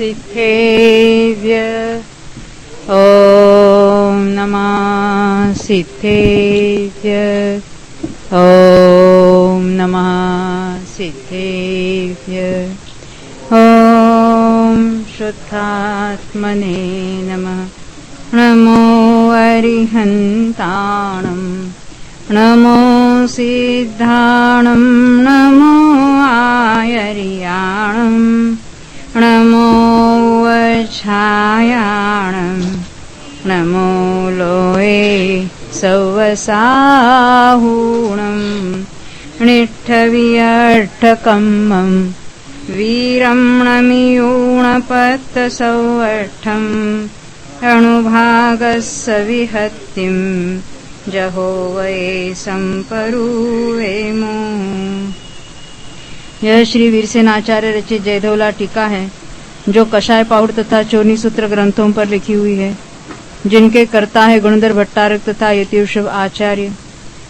सिद्धेभ्य ॐ नमः सिद्धेभ्य ॐ नमः सिद्धेभ्य ॐ शुद्धात्मने नमः। नमो अरिहन्ताणं नमो सिद्धाणं नमो आयर्याणं नमो वच्छायाणं नमो लोये सवसाहूणं निष्ठवियट्ठकम्मं वीरं नमियूणपत्तसौवट्ठम् अणुभागस्य विहत्तिं जहो वै संपरुवेमो। यह श्री वीरसेन आचार्य रचित जयधवला टीका है जो कषाय पाहुड़ तथा चोनी सूत्र ग्रंथों पर लिखी हुई है, जिनके कर्ता है गुणधर भट्टारक तथा यतिवृषभ आचार्य,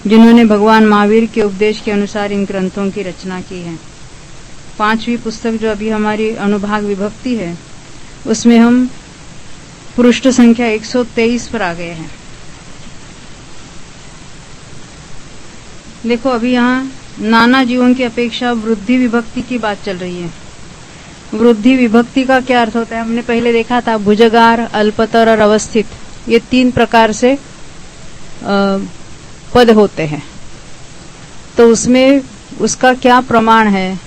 जिन्होंने भगवान महावीर के उपदेश के अनुसार इन ग्रंथों की रचना की है। पांचवी पुस्तक जो अभी हमारी अनुभाग विभक्ति है, उसमें हम पृष्ठ संख्या 123 पर आ गए हैं। देखो, अभी यहाँ नाना जीवों की अपेक्षा वृद्धि विभक्ति की बात चल रही है। वृद्धि विभक्ति का क्या अर्थ होता है? हमने पहले देखा था भुजगार, अल्पतर और अवस्थित, ये 3 प्रकार से पद होते हैं। तो उसमें उसका क्या प्रमाण है?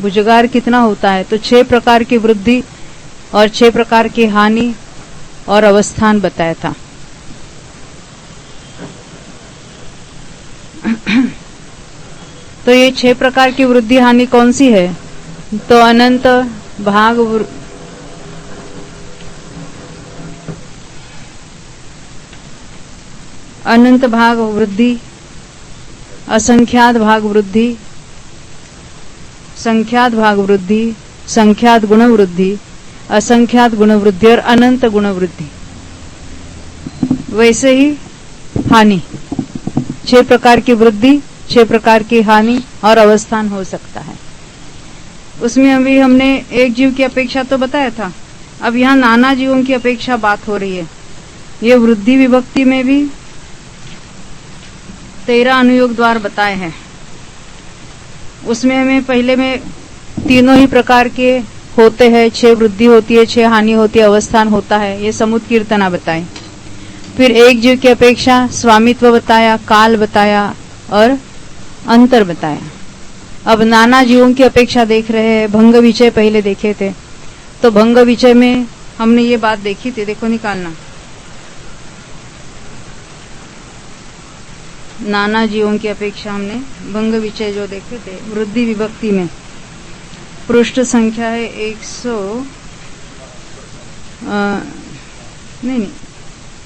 भुजगार कितना होता है? तो 6 प्रकार की वृद्धि और 6 प्रकार की हानि और अवस्थान बताया था। तो ये 6 प्रकार की वृद्धि हानि कौन सी है? तो अनंत भाग वृद्धि, असंख्यात भाग वृद्धि, संख्यात भाग वृद्धि, संख्यात गुण वृद्धि, असंख्यात गुण वृद्धि और अनंत गुण वृद्धि। वैसे ही हानि, 6 प्रकार की वृद्धि, 6 प्रकार की हानि और अवस्थान हो सकता है। उसमें अभी हमने एक जीव की अपेक्षा तो बताया था, अब यहाँ नाना जीवों की अपेक्षा बात हो रही है। ये वृद्धि विभक्ति में भी 13 अनुयोग द्वार बताए हैं। उसमें हमें पहले में तीनों ही प्रकार के होते हैं, 6 वृद्धि होती है, 6 हानि होती है, अवस्थान होता है, ये समुद्र कीर्तना बताए। फिर एक जीव की अपेक्षा स्वामित्व बताया, काल बताया और अंतर बताया। अब नाना जीवों की अपेक्षा देख रहे हैं। भंग विचय पहले देखे थे, तो भंग विचय में हमने ये बात देखी थी, देखो निकालना। नाना जीवों की अपेक्षा हमने भंग विचय जो देखे थे वृद्धि विभक्ति में, पृष्ठ संख्या है 100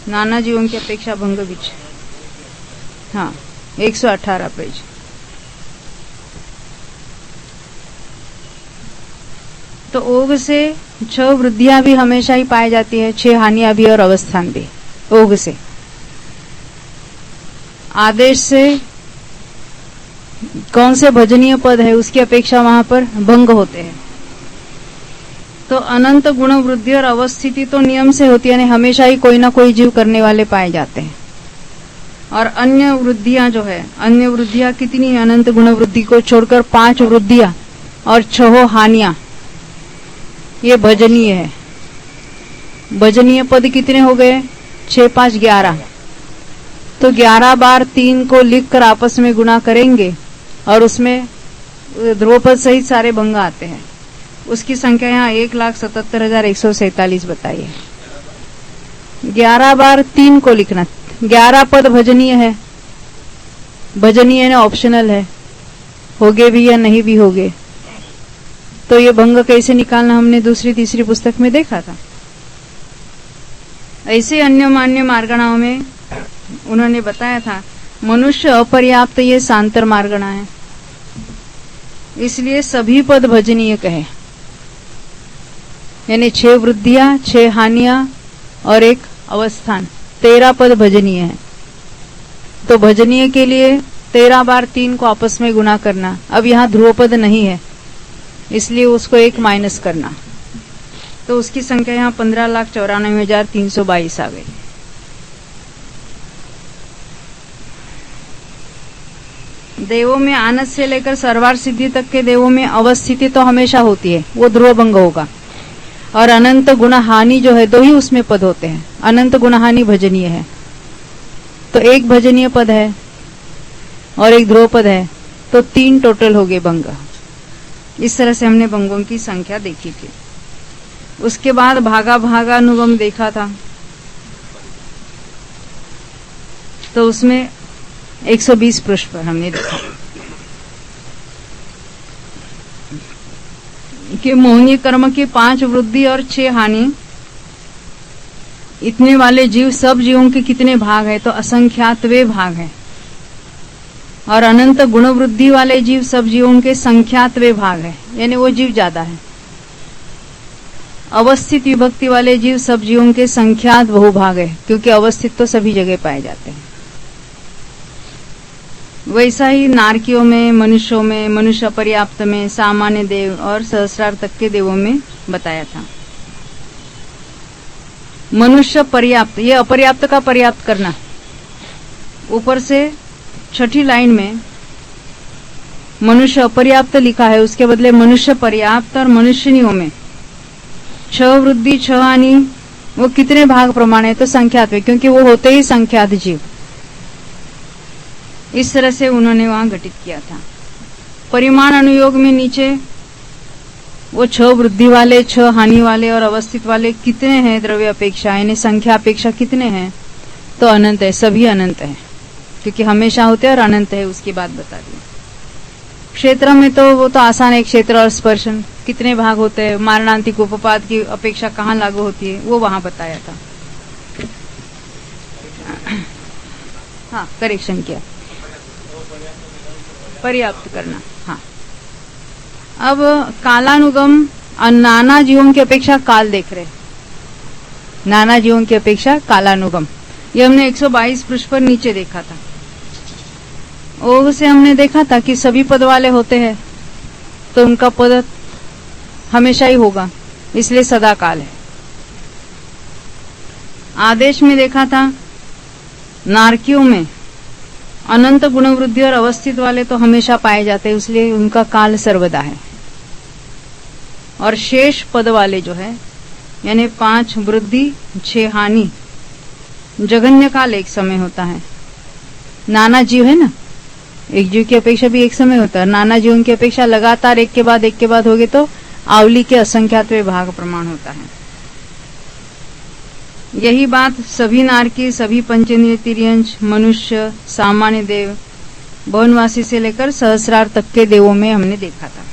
नाना जीवों की अपेक्षा भंग विचय, हाँ 118 पेज। तो ओघ से 6 वृद्धियां भी हमेशा ही पाई जाती है, 6 हानियां भी और अवस्थान भी ओघ से। आदेश से कौन से भजनीय पद है उसकी अपेक्षा वहां पर भंग होते हैं। तो अनंत गुण वृद्धि और अवस्थिति तो नियम से होती है, यानी हमेशा ही कोई ना कोई जीव करने वाले पाए जाते हैं। और अन्य वृद्धियां जो है, अन्य वृद्धियां कितनी? अनंत गुण वृद्धि को छोड़कर 5 वृद्धियां और 6 हानियां, ये भजनीय है। भजनीय पद कितने हो गए? 6 5 11। तो 11 बार 3 को लिखकर आपस में गुणा करेंगे और उसमें ध्रुवपद सहित सारे भंग आते हैं। उसकी संख्या यहाँ 1,77,147 बताई है। 11 बार 3 को लिखना। 11 पद भजनीय है, भजनीय है ना ऑप्शनल है, होगे भी या नहीं भी होगे। तो ये भंग कैसे निकालना हमने दूसरी तीसरी पुस्तक में देखा था। ऐसे अन्य मान्य मार्गणाओं में उन्होंने बताया था मनुष्य अपर्याप्त ये सांतर मार्गणा है, इसलिए सभी पद भजनीय कहे। यानी 6 वृद्धियां, 6 हानियां और 1 अवस्थान, 13 पद भजनीय है। तो भजनीय के लिए 13 बार 3 को आपस में गुणा करना। अब यहाँ ध्रुव पद नहीं है, इसलिए उसको 1 माइनस करना। तो उसकी संख्या यहाँ 15,94,322 आ गई। देवों में आनंद से लेकर सर्वार सिद्धि तक के देवों में अवस्थिति तो हमेशा होती है, वो ध्रुव भंग होगा। और अनंत गुण हानि जो है, दो ही उसमें पद होते हैं। अनंत गुण हानि भजनीय है, तो एक भजनीय पद है और एक ध्रुव पद है, तो 3 टोटल हो गए भंग। इस तरह से हमने भंगों की संख्या देखी थी। उसके बाद भागा भागानुगम देखा था, तो उसमें 120 पृष्ठ पर हमने देखा कि मोहनीय कर्म की 5 वृद्धि और 6 हानि, इतने वाले जीव, सब जीवों के कितने भाग है, तो असंख्यातवे भाग है। और अनंत गुण वृद्धि वाले जीव सब जीवों के संख्यातवे भाग है, यानी वो जीव ज्यादा है। अवस्थित विभक्ति वाले जीव सब जीवों के संख्यात बहुभाग है, क्योंकि अवस्थित तो सभी जगह पाए जाते हैं। वैसा ही नारकियों में, मनुष्यों में, मनुष्य अपर्याप्त में, सामान्य देव और सहस्रार तक के देवों में बताया था। मनुष्य पर्याप्त, ये अपर्याप्त का पर्याप्त करना। ऊपर से 6ठी लाइन में मनुष्य अपर्याप्त लिखा है, उसके बदले मनुष्य पर्याप्त। और मनुष्यनियों में 6 वृद्धि 6 हानि, वो कितने भाग प्रमाण है, तो संख्यात में, क्योंकि वो होते ही संख्यात जीव। इस तरह से उन्होंने वहां घटित किया था। परिमाण अनुयोग में नीचे वो 6 वृद्धि वाले, 6 हानि वाले और अवस्थित वाले कितने हैं, द्रव्य अपेक्षा यानी संख्या अपेक्षा कितने हैं, तो अनंत है, सभी अनंत है, क्योंकि हमेशा होते हैं और अनंत है, उसकी बात बता दी। क्षेत्र में तो वो तो आसान है, क्षेत्र और स्पर्शन कितने भाग होते हैं, मारणांतिक उपपाद की अपेक्षा कहाँ लागू होती है, वो वहां बताया था। हाँ, करेक्शन किया, पर्याप्त करना। हाँ, अब कालानुगम, नाना जीवों की अपेक्षा काल देख रहे, नाना जीवों की अपेक्षा कालानुगम, ये हमने 122 पृष्ठ पर नीचे देखा था। उसे हमने देखा था कि सभी पद वाले होते हैं, तो उनका पद हमेशा ही होगा, इसलिए सदा काल है। आदेश में देखा था नारकियों में अनंत गुणवृद्धि और अवस्थित वाले तो हमेशा पाए जाते हैं, इसलिए उनका काल सर्वदा है। और शेष पद वाले जो है, यानी 5 वृद्धि 6 हानि, जघन्य काल एक समय होता है। नाना जीव है ना, एक जीव की अपेक्षा भी एक समय होता है। नाना जीवों की अपेक्षा लगातार एक के बाद हो गए तो आवली के असंख्यात भाग प्रमाण होता है। यही बात सभी नारकी, सभी पंचेंद्रिय तिर्यंश, मनुष्य, सामान्य देव, भवनवासी से लेकर सहस्रार तक के देवों में हमने देखा था।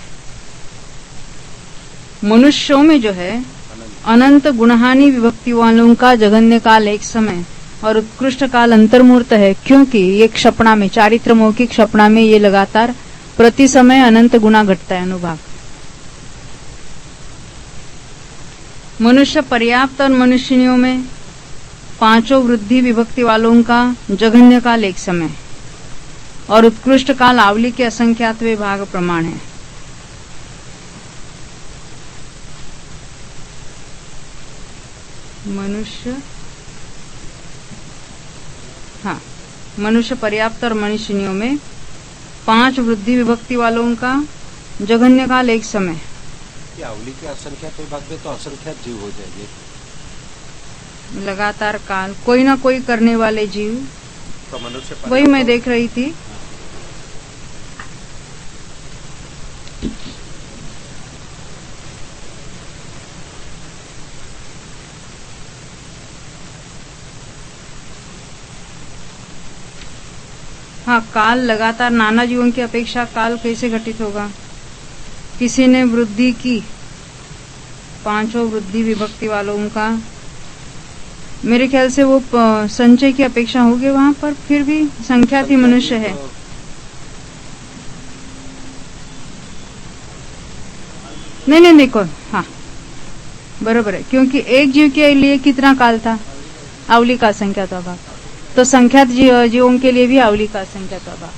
मनुष्यों में जो है अनंत गुणहानि विभक्ति वालों का जघन्य काल एक समय और उत्कृष्ट काल अंतर्मूर्त है, क्योंकि ये क्षपणा में, चारित्र मोह की क्षपणा में ये लगातार प्रति समय अनंत गुना घटता है अनुभाग। मनुष्य पर्याप्त और मनुष्यनियों में 5 वृद्धि विभक्ति वालों का जघन्य काल एक समय और उत्कृष्ट काल आवली के असंख्यात भाग प्रमाण है। मनुष्य पर्याप्त और मनुष्यनियों में 5 वृद्धि विभक्ति वालों का जघन्य काल एक समय। आवली के असंख्यात विभाग में तो असंख्यात जीव हो जाएंगे, लगातार काल कोई ना कोई करने वाले जीव, तो मनुष्य वही मैं देख रही थी। हाँ, काल लगातार नाना जीवों की अपेक्षा काल कैसे घटित होगा। किसी ने वृद्धि की, 5 वृद्धि विभक्ति वालों का, मेरे ख्याल से वो संचय की अपेक्षा होगी वहां पर, फिर भी संख्यात ही मनुष्य है। नहीं देखो, हाँ बराबर है, क्योंकि एक जीव के लिए कितना काल था, आवली का संख्यात भाग, तो संख्यात जीवों के लिए भी आवली का संख्यात भाग।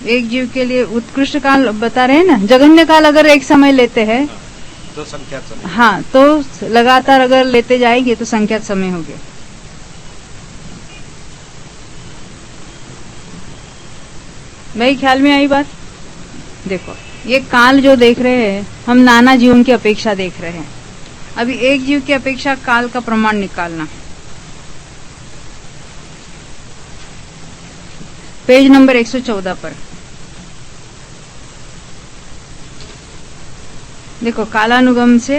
एक जीव के लिए उत्कृष्ट काल बता रहे हैं ना, जघन्य काल अगर एक समय लेते हैं तो संख्या समय। हाँ, तो लगातार अगर लेते जाएंगे तो संख्यात समय हो गया। मेरे ख्याल में आई बात। देखो, ये काल जो देख रहे हैं हम नाना जीवों की अपेक्षा देख रहे हैं। अभी एक जीव की अपेक्षा काल का प्रमाण निकालना। पेज नंबर 114 पर देखो, कालानुगम से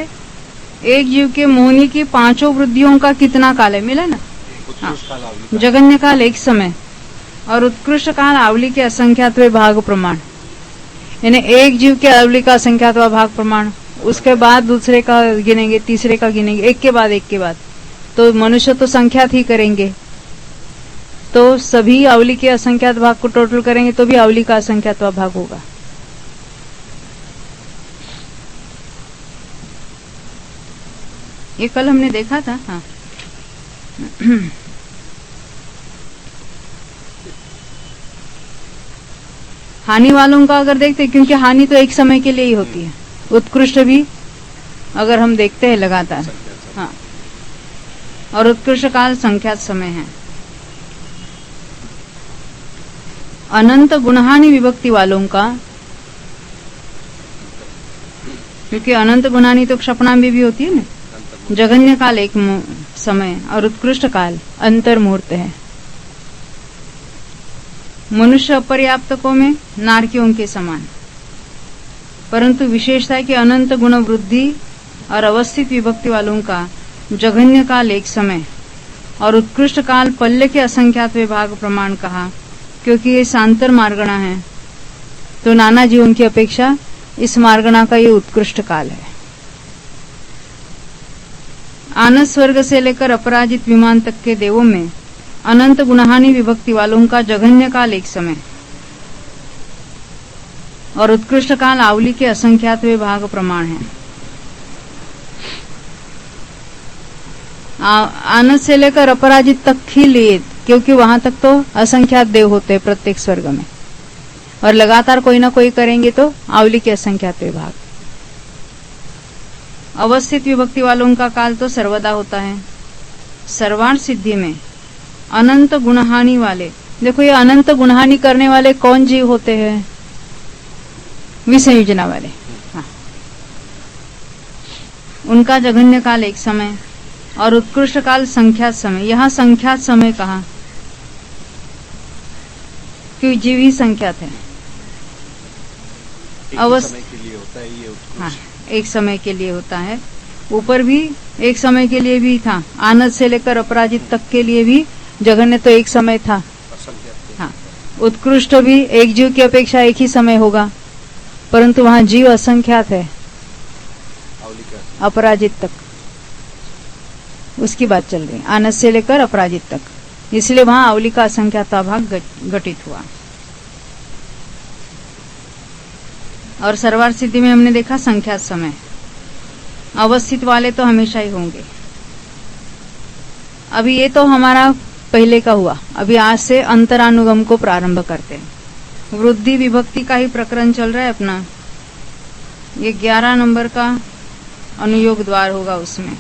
एक जीव के मोहनी की 5 वृद्धियों का कितना काल है, मिला ना। उत्कृष्ट काल आवली का। जगन्य काल एक समय और उत्कृष्ट काल आवली के असंख्यातवे भाग प्रमाण, यानी एक जीव के आवली का असंख्यातवा भाग प्रमाण, उसके बाद दूसरे का गिनेंगे, तीसरे का गिनेंगे, एक के बाद एक के बाद। तो मनुष्य तो संख्यात ही करेंगे, तो सभी आवली के असंख्यात भाग को टोटल करेंगे तो भी आवली का असंख्यातवा भाग होगा। ये कल हमने देखा था। हाँ, हानि वालों का अगर देखते, क्योंकि हानि तो एक समय के लिए ही होती है, उत्कृष्ट भी अगर हम देखते हैं लगातार। हाँ, और उत्कृष्ट काल संख्यात समय है। अनंत गुणहानि विभक्ति वालों का, क्योंकि अनंत गुणहानि तो क्षपणाम भी होती है ना। जगन्य काल एक समय और उत्कृष्ट काल अंतर मुहूर्त है। मनुष्य अपर्याप्तकों में नारकियों के समान, परंतु विशेषता है कि अनंत गुण वृद्धि और अवस्थित विभक्ति वालों का जघन्य काल एक समय और उत्कृष्ट काल पल्ले के असंख्यात विभाग प्रमाण कहा, क्योंकि ये सांतर मार्गणा है। तो नाना जीवों की अपेक्षा इस मार्गणा का ये उत्कृष्ट काल है। आनस स्वर्ग से लेकर अपराजित विमान तक के देवों में अनंत गुणहानि विभक्ति वालों का जघन्य काल एक समय और उत्कृष्ट काल आवली के असंख्यात विभाग प्रमाण है। आनस से लेकर अपराजित तक ही लिए, क्योंकि वहां तक तो असंख्यात देव होते हैं प्रत्येक स्वर्ग में, और लगातार कोई ना कोई करेंगे तो आवली के असंख्यात विभाग। अवस्थित विभक्ति वालों का काल तो सर्वदा होता है। सर्वार्थ सिद्धि में अनंत गुणहानि वाले, देखो ये अनंत गुणहानि करने वाले कौन जीव होते हैं? विसंयोजना वाले। हाँ, उनका जघन्य काल एक समय और उत्कृष्ट काल संख्यात समय। यहाँ संख्यात समय कहा क्योंकि जीव ही संख्यात है। समय के लिए होता है ये उत्कृष्ट। हाँ, एक समय के लिए होता है। ऊपर भी एक समय के लिए भी था, आनंद से लेकर अपराजित तक के लिए भी जघन्य तो एक समय था। हाँ, उत्कृष्ट भी एक जीव की अपेक्षा एक ही समय होगा, परंतु वहां जीव असंख्यात है अपराजित तक, उसकी बात चल रही। आनंद से लेकर अपराजित तक, इसलिए वहां आवली का असंख्याता भाग घटित हुआ। और सर्वार्थ सिद्धि में हमने देखा संख्यात समय। अवस्थित वाले तो हमेशा ही होंगे। अभी ये तो हमारा पहले का हुआ। अभी आज से अंतरानुगम को प्रारंभ करते हैं। वृद्धि विभक्ति का ही प्रकरण चल रहा है अपना। ये 11 नंबर का अनुयोग द्वार होगा। उसमें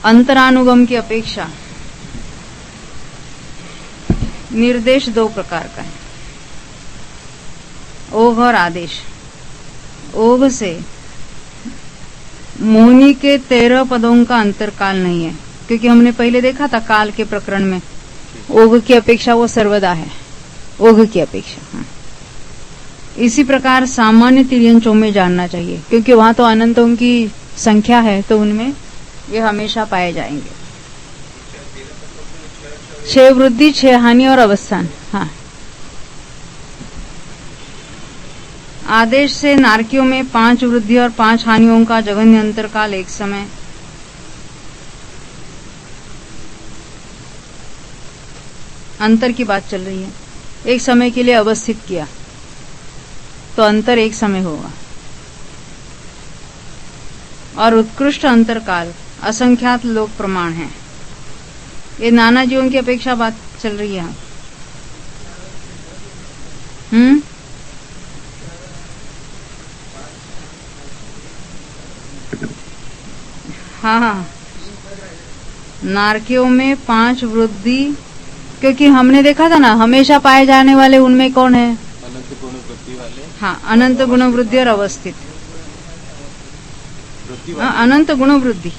अंतरानुगम की अपेक्षा निर्देश 2 प्रकार का है, ओघ और आदेश। ओघ से मोहनी के 13 पदों का अंतरकाल नहीं है, क्योंकि हमने पहले देखा था काल के प्रकरण में ओघ की अपेक्षा वो सर्वदा है, ओघ की अपेक्षा। हाँ। इसी प्रकार सामान्य तिर्यंचों में जानना चाहिए, क्योंकि वहां तो अनंतों की संख्या है, तो उनमें ये हमेशा पाए जाएंगे। 6 वृद्धि, 6 हानि और अवस्थान। हाँ, आदेश से नारकियों में 5 वृद्धि और 5 हानियों का जघन्य अंतरकाल एक समय। अंतर की बात चल रही है। एक समय के लिए अवस्थित किया तो अंतर एक समय होगा। और उत्कृष्ट अंतरकाल असंख्यात लोक प्रमाण है। ये नाना जीवों की अपेक्षा बात चल रही है। हाँ, नारकियों में 5 वृद्धि, क्योंकि हमने देखा था ना, हमेशा पाए जाने वाले उनमें कौन है? अनंत गुण वृद्धि वाले। हाँ, अनंत गुण वृद्धि और अवस्थित। हाँ, अनंत गुण वृद्धि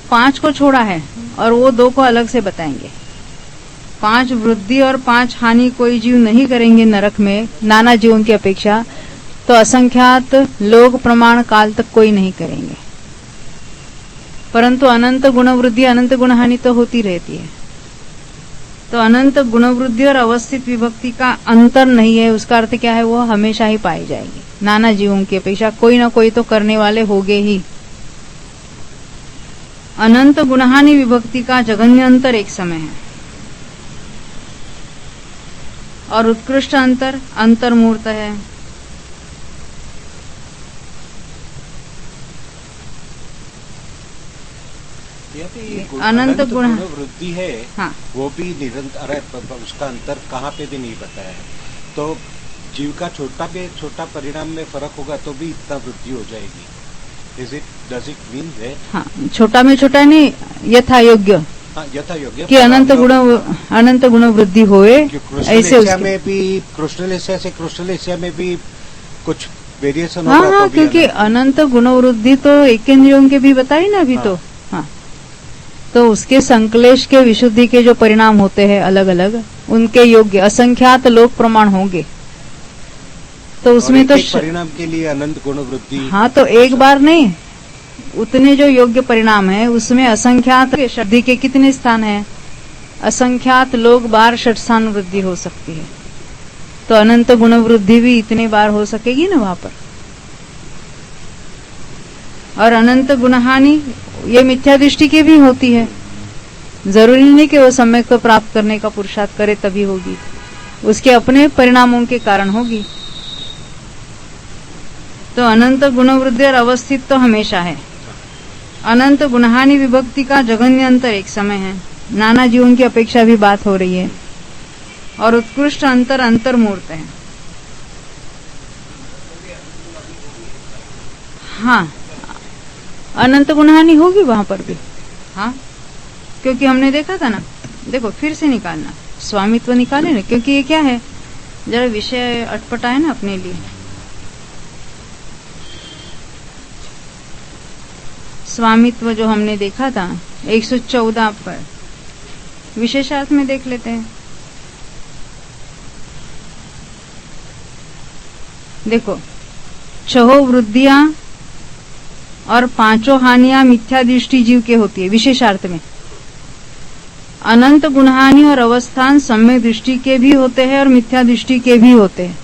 5 को छोड़ा है और वो 2 को अलग से बताएंगे। 5 वृद्धि और 5 हानि कोई जीव नहीं करेंगे नरक में, नाना जीवों की अपेक्षा, तो असंख्यात लोग प्रमाण काल तक कोई नहीं करेंगे। परंतु अनंत गुण वृद्धि अनंत गुण हानि तो होती रहती है। तो अनंत गुण वृद्धि और अवस्थित विभक्ति का अंतर नहीं है, उसका अर्थ क्या है? वो हमेशा ही पाई जाएगी, नाना जीवों की अपेक्षा कोई ना कोई तो करने वाले होंगे ही। अनंत गुणहानि विभक्ति का जघन्य अंतर एक समय है और उत्कृष्ट अंतर अंतर्मूर्त है। अनंत गुण वृद्धि है। हाँ, वो भी निरंतर, उसका अंतर कहाँ पे भी नहीं बताया है। तो जीव का छोटा परिणाम में फर्क होगा तो भी इतना वृद्धि हो जाएगी। डज इट मीन है? हाँ, छोटा में छोटा नहीं, यथा योग्य। हाँ, यथा योग्य कि अनंत गुण वृद्धि होए। ऐसे में भी कृष्ण एशिया में भी कुछ वेरिएशन होगा। हाँ, क्योंकि अनंत गुण वृद्धि तो एकेंद्रियों के भी बताई ना अभी। हाँ, तो उसके संकलेश के विशुद्धि के जो परिणाम होते हैं अलग अलग, उनके योग्य असंख्यात लोक प्रमाण होंगे। तो उसमें तो परिणाम के लिए अनंत गुण वृद्धि। हाँ, तो एक बार नहीं, उतने जो योग्य परिणाम है उसमें असंख्यात शब्दी के कितने स्थान है? असंख्यात लोग बार षट स्थान वृद्धि हो सकती है। तो अनंत गुण वृद्धि भी इतने बार हो सकेगी ना वहां पर। और अनंत गुणहानि ये मिथ्या दृष्टि की भी होती है। जरूरी नहीं कि वो सम्यक को प्राप्त करने का पुरुषार्थ करे तभी होगी, उसके अपने परिणामों के कारण होगी। तो अनंत गुण वृद्धि और अवस्थित तो हमेशा है। अनंत गुणहानि विभक्ति का जघन्य अंतर एक समय है, नाना जीवों की अपेक्षा भी बात हो रही है। और उत्कृष्ट अंतर अंतर्मूर्त है। हाँ, अनंत गुणहानि होगी वहां पर भी। हाँ, क्योंकि हमने देखा था ना, देखो फिर से निकालना, स्वामित्व निकाले ना, क्योंकि ये क्या है, जरा विषय अटपटा है ना अपने लिए। स्वामित्व जो हमने देखा था 114 पर, विशेषार्थ में देख लेते हैं। देखो, 6 वृद्धियां और 5 हानियां मिथ्या दृष्टि जीव के होती है विशेषार्थ में। अनंत गुणहानि और अवस्थान सम्यक दृष्टि के भी होते हैं और मिथ्या दृष्टि के भी होते हैं।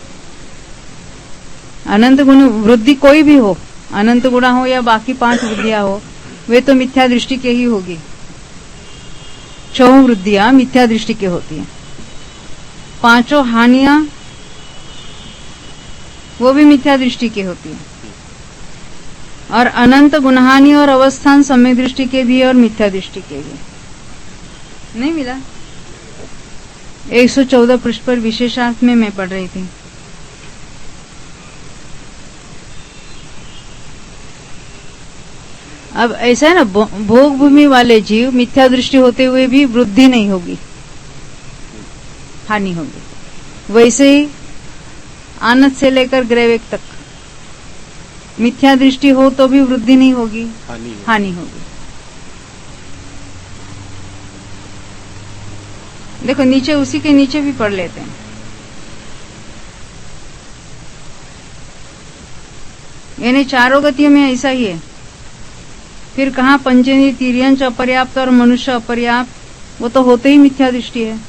अनंत गुण वृद्धि कोई भी हो, अनंत गुणा हो या बाकी 5 वृद्धियां हो, वे तो मिथ्या दृष्टि के ही होगी। 6 वृद्धियां मिथ्या दृष्टि के होती हैं। 5 हानियां वो भी मिथ्या दृष्टि के होती है। और अनंत गुणहानि और अवस्थान सम्यक दृष्टि के भी और मिथ्या दृष्टि के भी। नहीं मिला? 114 पृष्ठ पर विशेषार्थ में मैं पढ़ रही थी। अब ऐसा है ना, भोग भूमि वाले जीव मिथ्या दृष्टि होते हुए भी वृद्धि नहीं होगी, हानि होगी। वैसे ही आनंद से लेकर ग्रैवेक तक मिथ्या दृष्टि हो तो भी वृद्धि नहीं होगी, हानि होगी। देखो नीचे, उसी के नीचे भी पढ़ लेते हैं। यानी चारों गतियों में ऐसा ही है। फिर कहा पंचेंद्रिय तिर्यंच अपर्याप्त और मनुष्य अपर्याप्त, वो तो होते ही मिथ्या दृष्टि है।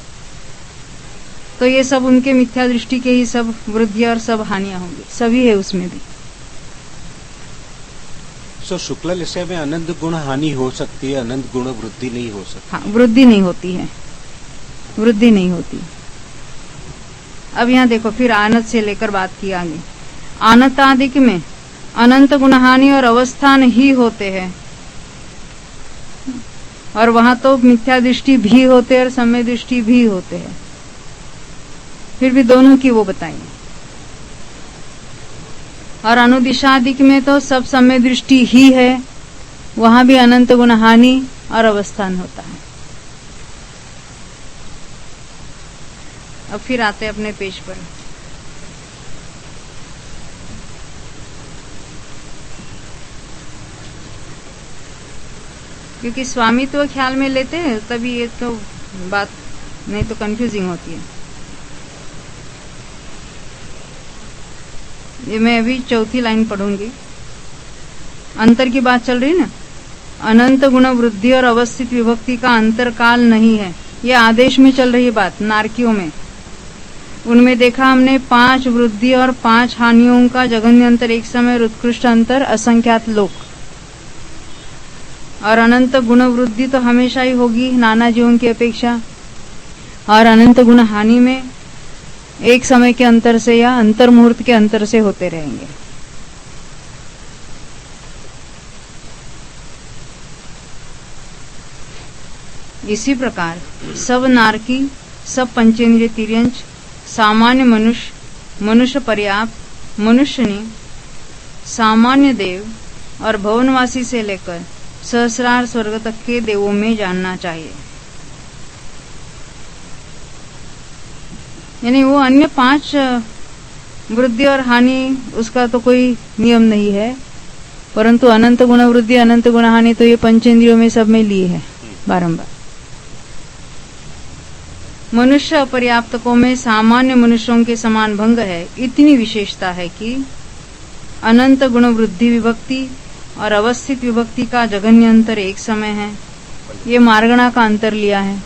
तो ये सब उनके मिथ्या दृष्टि के ही सब वृद्धि और सब हानियां होंगी, सभी है उसमें भी। शुक्ल विषय में अनंत गुण हानि हो सकती है, अनंत गुण वृद्धि नहीं हो सकती। हाँ, वृद्धि नहीं होती है, वृद्धि नहीं होती। अब यहाँ देखो, फिर आनंद से लेकर बात की आगे। आनंद आदिक में अनंत गुणहानि और अवस्थान ही होते हैं, और वहां तो मिथ्या दृष्टि भी होते हैं और सम्य दृष्टि भी होते हैं। फिर भी दोनों की वो बताएंगे। और अनुदिशादिक में तो सब समय दृष्टि ही है, वहां भी अनंत गुण हानि और अवस्थान होता है। अब फिर आते अपने पेज पर। क्योंकि स्वामित्व ख्याल में लेते हैं तभी ये तो बात, नहीं तो कंफ्यूजिंग होती है। ये मैं अभी चौथी लाइन पढ़ूंगी। अंतर की बात चल रही ना, अनंत गुण वृद्धि और अवस्थित विभक्ति का अंतर काल नहीं है, ये आदेश में चल रही बात। नारकियों में उनमें देखा हमने 5 वृद्धि और 5 हानियों का जघन्य अंतर एक समय, उत्कृष्ट अंतर, असंख्यात लोक। और अनंत गुण वृद्धि तो हमेशा ही होगी नाना जीवों की अपेक्षा, और अनंत गुण हानि में एक समय के अंतर से या अंतर मुहूर्त के अंतर से होते रहेंगे। इसी प्रकार सब नारकी, सब पंचेंद्रिय तिर्यंच, सामान्य मनुष्य, मनुष्य पर्याप्त, मनुष्यनी, सामान्य देव और भवनवासी से लेकर सहस्रार स्वर्ग तक के देवों में जानना चाहिए। यानी वो अन्य 5 वृद्धि और हानि उसका तो कोई नियम नहीं है, परंतु अनंत गुण वृद्धि अनंत गुण हानि तो ये पंचेंद्रियों में सब में लिए है बारंबार। मनुष्य अपर्याप्तकों में सामान्य मनुष्यों के समान भंग है, इतनी विशेषता है कि अनंत गुण वृद्धि विभक्ति और अवस्थित विभक्ति का जघन्य अंतर एक समय है। ये मार्गणा का अंतर लिया है।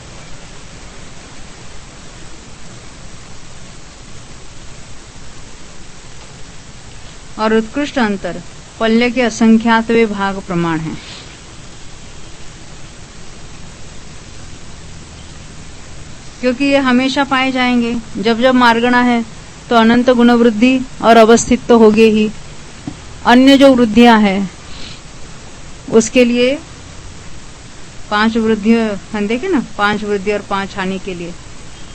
और उत्कृष्ट अंतर पल्य के असंख्यातवे भाग प्रमाण है। क्योंकि ये हमेशा पाए जाएंगे। जब जब मार्गणा है तो अनंत गुण वृद्धि और अवस्थित तो होगे ही। अन्य जो वृद्धियां हैं उसके लिए 5 वृद्धि, हम देखे ना, 5 वृद्धि और 5 हानि के लिए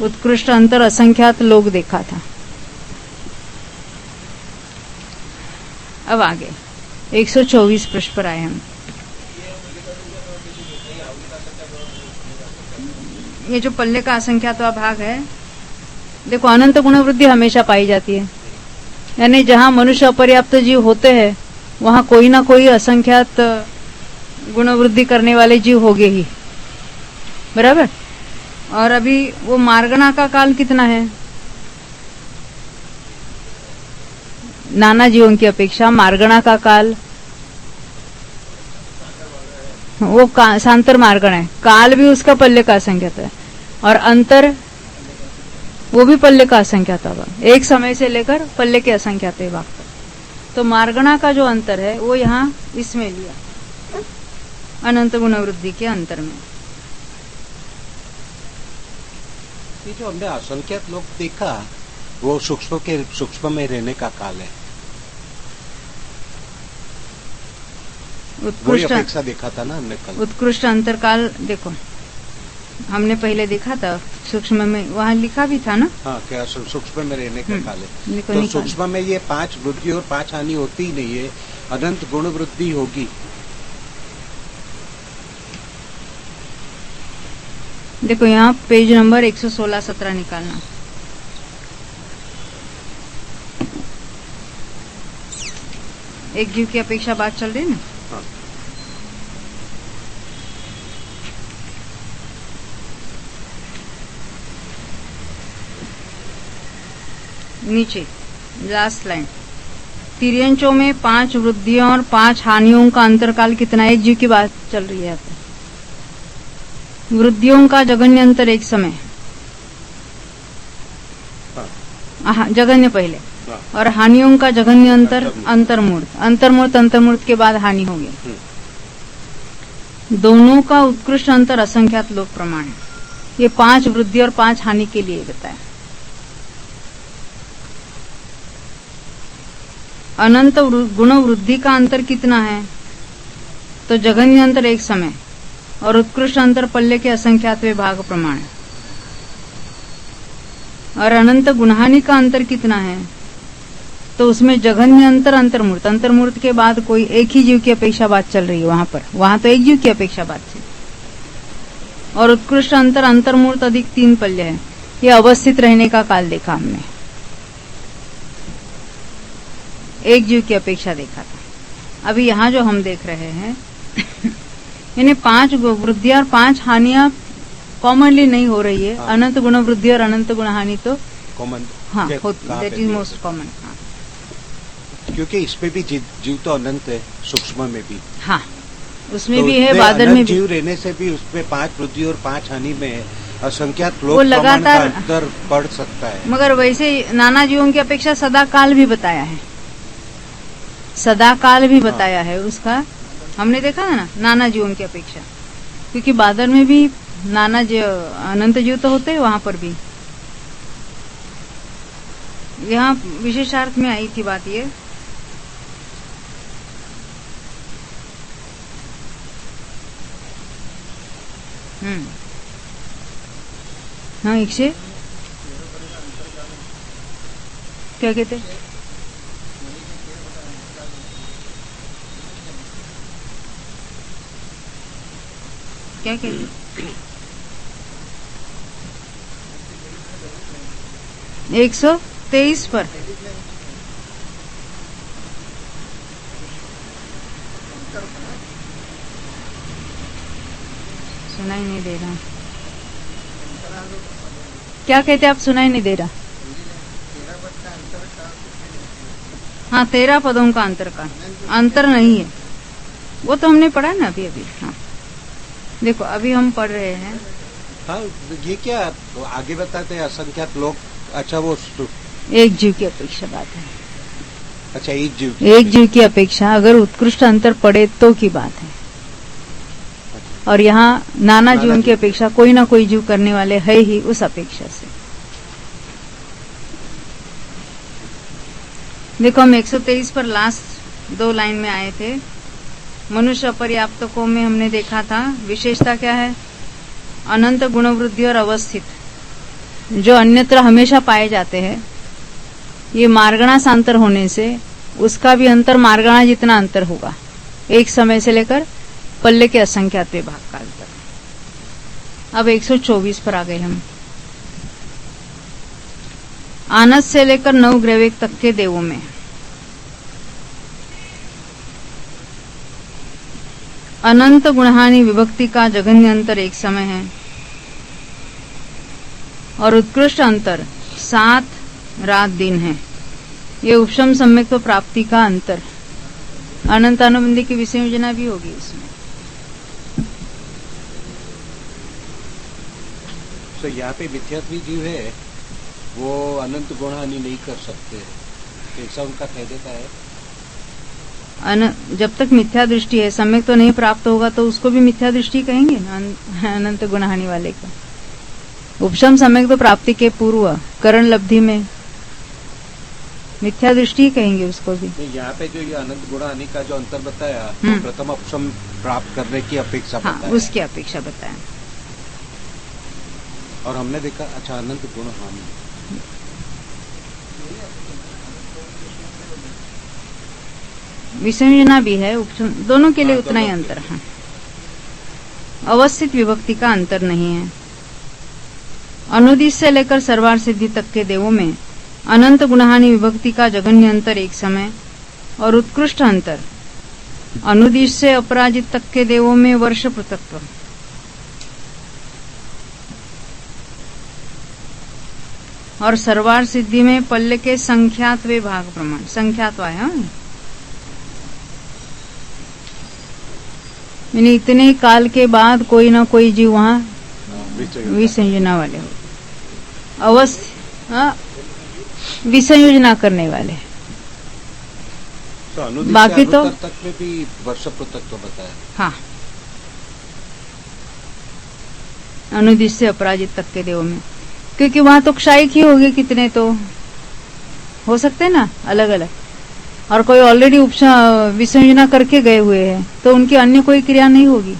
उत्कृष्ट अंतर असंख्यात लोग देखा था। अब आगे 124 पृष्ठ पर आए हम। ये जो पल्ले का असंख्यातवा भाग है, देखो अनंत गुण वृद्धि हमेशा पाई जाती है, यानी जहां मनुष्य अपर्याप्त जीव होते हैं वहां कोई ना कोई असंख्यात गुण वृद्धि करने वाले जीव होंगे ही, बराबर। और अभी वो मार्गणा का काल कितना है, नाना जीवों की अपेक्षा मार्गणा का काल वो सांतर मार्गण है। काल भी उसका पल्ले का असंख्यात है और अंतर वो भी पल्ले का असंख्यात होगा, एक समय से लेकर पल्ले के असंख्यात भाग तक। तो मार्गणा का जो अंतर है वो यहाँ इसमें लिया, अनंत गुण वृद्धि के अंतर में। ये जो हमने असंख्यात लोग देखा वो सूक्ष्म में रहने का काल है। उत्कृष्ट अपेक्षा देखा था ना हमने कल। उत्कृष्ट अंतर काल देखो हमने पहले देखा था, सूक्ष्म में वहाँ लिखा भी था ना। हाँ, क्या सूक्ष्म में रहने का काल है। तो सूक्ष्म में ये 5 वृद्धि और 5 हानि होती ही नहीं है, अनंत गुण वृद्धि होगी। देखो यहाँ पेज नंबर 116-17 निकालना। एक जीव की अपेक्षा बात चल रही है ना। हाँ। नीचे लास्ट लाइन, तिर्यंचों में 5 वृद्धियों और 5 हानियों का अंतरकाल कितना, एक जीव की बात चल रही है। वृद्धियों का जघन्य अंतर एक समय, जघन्य पहले, और हानियों का जघन्य अंतर अंतर्मूर्त, अंतर्मूर्त के बाद हानि होगी। दोनों का उत्कृष्ट अंतर असंख्यात लोक प्रमाण है। ये 5 वृद्धि और 5 हानि के लिए बताया। अनंत गुण वृद्धि का अंतर कितना है, तो जघन्य अंतर एक समय और उत्कृष्ट अंतर पल्ले के असंख्यात भाग प्रमाण है। और अनंत गुणहानि का अंतर कितना है, तो उसमें जघन्य अंतर, अंतर्मूर्त, अंतर्मूर्त के बाद कोई एक ही जीव की अपेक्षा बात चल रही है वहां पर, वहां तो एक जीव की अपेक्षा बात थी। और उत्कृष्ट अंतर, अंतर्मूर्त अधिक 3 पल्य है, ये अवस्थित रहने का काल देखा हमने, एक जीव की अपेक्षा देखा था। अभी यहाँ जो हम देख रहे हैं यानी 5 वृद्धि और 5 हानियां कॉमनली नहीं हो रही है। अनंत गुण वृद्धि और अनंत गुण हानि तो कॉमन, हाँ, दैट इज मोस्ट कॉमन। क्योंकि इसमें भी जीव तो अनंत है, सूक्ष्म में भी, हाँ, उसमें तो भी है, बादल में भी जीव रहने से भी उसमें 5 वृद्धि और 5 हानि में असंख्यात लोक वो लगातार का अंतर पड़ सकता है। मगर वैसे नाना जीवों की अपेक्षा सदा काल भी बताया है, सदा काल भी बताया है उसका, हमने देखा है ना, नाना जीवों की अपेक्षा, क्योंकि बादल में भी नाना अनंत जीव तो होते हैं वहां पर भी। यहाँ विशेषार्थ में आई थी बात ये, हाँ, 100 क्या कहते, क्या कहते 123 पर सुनाई नहीं दे रहा, क्या कहते आप, सुनाई नहीं दे रहा। हाँ, 13 पदों का अंतर नहीं है, वो तो हमने पढ़ा ना अभी। हाँ, देखो अभी हम पढ़ रहे हैं। हाँ, ये क्या आगे बताते हैं, असंख्यात लोग, अच्छा वो एक जीव की अपेक्षा बात है। अच्छा, एक जीव की अपेक्षा अगर उत्कृष्ट अंतर पड़े तो की बात है। और यहाँ नाना जीवों की अपेक्षा कोई ना कोई जीव करने वाले है ही, उस अपेक्षा से। देखो हम 123 पर लास्ट 2 लाइन में आए थे। मनुष्य अपर्याप्तकों में हमने देखा था विशेषता क्या है, अनंत गुणवृद्धि और अवस्थित, जो अन्यत्र हमेशा पाए जाते हैं। ये मार्गणासांतर होने से उसका भी अंतर मार्गणा जितना अंतर होगा, एक समय से लेकर पल्ले के असंख्यात विभाग काल तक। अब 124 पर आ गए हम। आनस से लेकर 9 ग्रैवेक तक के देवों में अनंत गुणहानि विभक्ति का जघन्य अंतर एक समय है, और उत्कृष्ट अंतर 7 रात दिन है। ये उपशम सम्यक तो प्राप्ति का अंतर, अनंत अनुबंधी की विसंयोजना भी होगी इसमें। तो यहाँ पे मिथ्यात्वी जीव है, वो अनंत गुणहानि नहीं कर सकते, ऐसा उनका कह देता है। जब तक मिथ्या दृष्टि है, सम्यक तो नहीं प्राप्त होगा तो उसको भी मिथ्या दृष्टि कहेंगे ना, अनंत गुणहानि वाले का। उपशम सम्यक तो प्राप्ति के पूर्व करण लब्धि में मिथ्या दृष्टि कहेंगे उसको भी। यहाँ पे जो ये अनंत गुणहानि का जो अंतर बताया, तो प्रथम उपशम प्राप्त करने की अपेक्षा बताया, उसकी अपेक्षा बताया। और हमने देखा अच्छा अनंत गुणहानि, विसंयोजना भी है, उपशम दोनों के लिए उतना ही अंतर है। अवस्थित विभक्ति का अंतर नहीं है। अनुदिश से लेकर सर्वार सिद्धि तक के देवों में अनंत गुणहानि विभक्ति का जघन्य अंतर एक समय, और उत्कृष्ट अंतर अनुदिश से अपराजित तक के देवों में वर्ष पृथक्त्व। और सर्वार सिद्धि में पल्ले के संख्यात वे भाग प्रमाण, संख्यात है, यानी इतने काल के बाद कोई ना कोई जीव वहां विसंयोजना वाले हो, अवस्था विसंयोजना करने वाले। तो बाकी तो तक में भी वर्ष पृथक्त्व बताया। हाँ, अनुदिश से अपराजित तक के देवों में, क्योंकि वहां तो क्षायिक ही होगी, कितने तो हो सकते हैं ना अलग अलग, और कोई ऑलरेडी विसंयोजना करके गए हुए हैं तो उनकी अन्य कोई क्रिया नहीं होगी।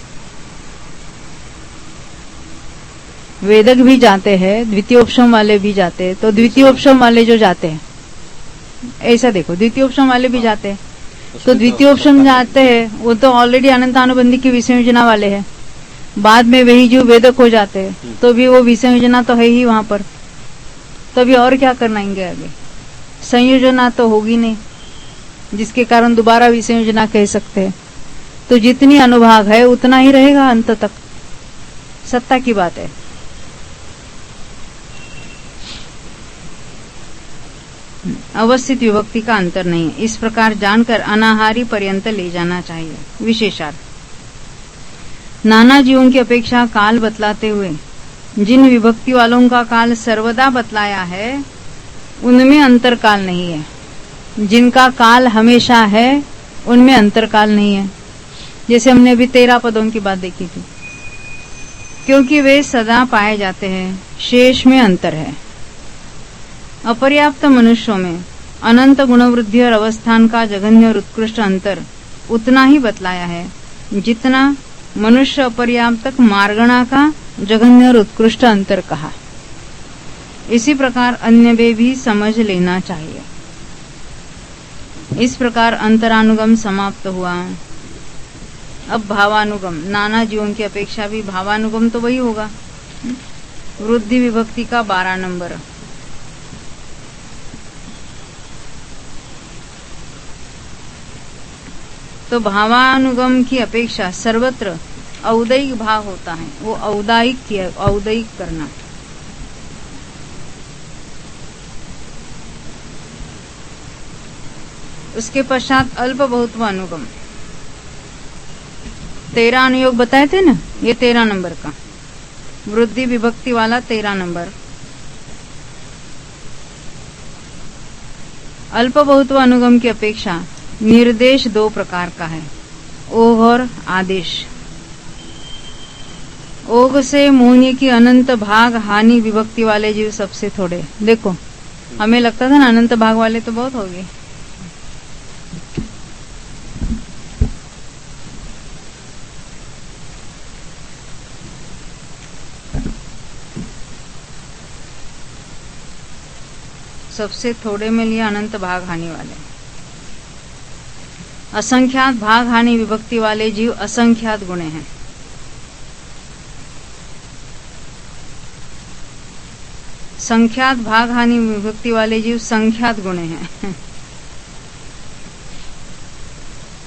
वेदक भी जाते हैं, द्वितीयोपशम वाले भी जाते हैं, तो द्वितीयोपशम वाले जो जाते हैं ऐसा देखो, द्वितीयोपम वाले भी जाते हैं। तो उसमें द्वितीयोपम जाते हैं वो तो ऑलरेडी अनंतानुबंधी की विसंयोजना वाले हैं। बाद में वही जीव वेदक हो जाते हैं तो भी वो विसंयोजना तो है ही वहां पर। तो अभी और क्या करनाएंगे आगे? संयोजना तो होगी नहीं, जिसके कारण दोबारा विसंयोजना कह सकते हैं। तो जितनी अनुभाग है उतना ही रहेगा अंत तक, सत्ता की बात है। अवस्थित विभक्ति का अंतर नहीं है, इस प्रकार जानकर अनाहारी पर्यंत ले जाना चाहिए। विशेषार्थ, नाना जीवों की अपेक्षा काल बतलाते हुए जिन विभक्ति वालों का काल सर्वदा बतलाया है उनमें अंतरकाल नहीं है। जिनका काल हमेशा है उनमें अंतरकाल नहीं है। जैसे हमने अभी 13 पदों की बात देखी थी, क्योंकि वे सदा पाए जाते हैं, शेष में अंतर है। अपर्याप्त मनुष्यों में अनंत गुणवृद्धि और अवस्थान का जघन्य और उत्कृष्ट अंतर उतना ही बतलाया है जितना मनुष्य अपर्याप्तक मार्गणा का जघन्य और उत्कृष्ट अंतर कहा। इसी प्रकार अन्य वे भी समझ लेना चाहिए। इस प्रकार अंतरानुगम समाप्त हुआ। अब भावानुगम, नाना जीवों की अपेक्षा भी भावानुगम तो वही होगा। वृद्धि विभक्ति का 12 नंबर। तो भावानुगम की अपेक्षा सर्वत्र औदैहिक भाव होता है, वो औदैहिक करना। उसके पश्चात अल्प बहुत्व अनुगम। 13 अनुयोग बताए थे ना, ये 13 नंबर का वृद्धि विभक्ति वाला 13 नंबर। अल्प बहुत्व अनुगम की अपेक्षा निर्देश 2 प्रकार का है, ओघ और आदेश। ओघ से मोहनी की अनंत भाग हानि विभक्ति वाले जीव सबसे थोड़े। देखो, हमें लगता था ना अनंत भाग वाले तो बहुत हो गए। सबसे थोड़े में लिया अनंत भाग हानि वाले। असंख्यात भाग हानि विभक्ति वाले जीव असंख्यात गुणे हैं। संख्यात भाग हानि विभक्ति वाले जीव संख्यात गुणे हैं।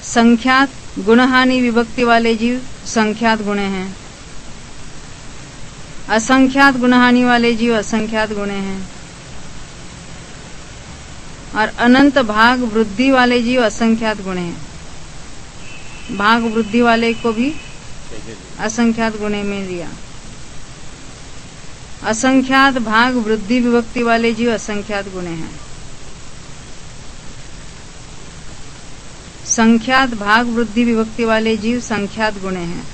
संख्यात गुणहानि विभक्ति वाले जीव संख्यात गुणे हैं। असंख्यात गुणहानि वाले जीव असंख्यात गुणे हैं। और अनंत भाग वृद्धि वाले जीव असंख्यात गुणे हैं। भाग वृद्धि वाले को भी असंख्यात गुणे में लिया। असंख्यात भाग वृद्धि विभक्ति वाले जीव असंख्यात गुणे हैं। संख्यात भाग वृद्धि विभक्ति वाले जीव संख्यात गुणे हैं।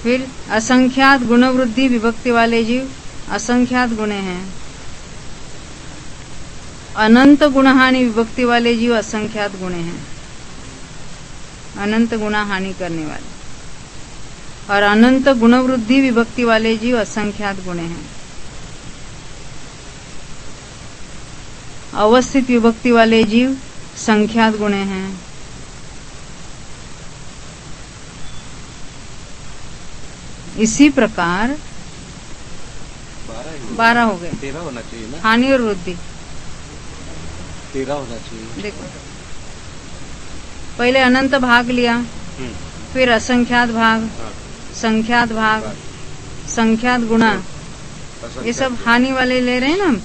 फिर असंख्यात गुणवृद्धि विभक्ति वाले जीव असंख्यात गुणे हैं। अनंत गुणहानि विभक्ति वाले जीव असंख्यात गुणे हैं, अनंत गुणा हानि करने वाले। और अनंत गुणवृद्धि विभक्ति वाले जीव असंख्यात गुणे हैं। अवस्थित विभक्ति वाले जीव संख्यात गुणे हैं। इसी प्रकार 12 हो गए। 13 होना चाहिए ना, हानि और वृद्धि 13 होना चाहिए। देखो, पहले अनंत भाग लिया, फिर असंख्यात भाग, संख्यात भाग, संख्यात गुणा, ये सब हानि वाले ले रहे हैं ना हम।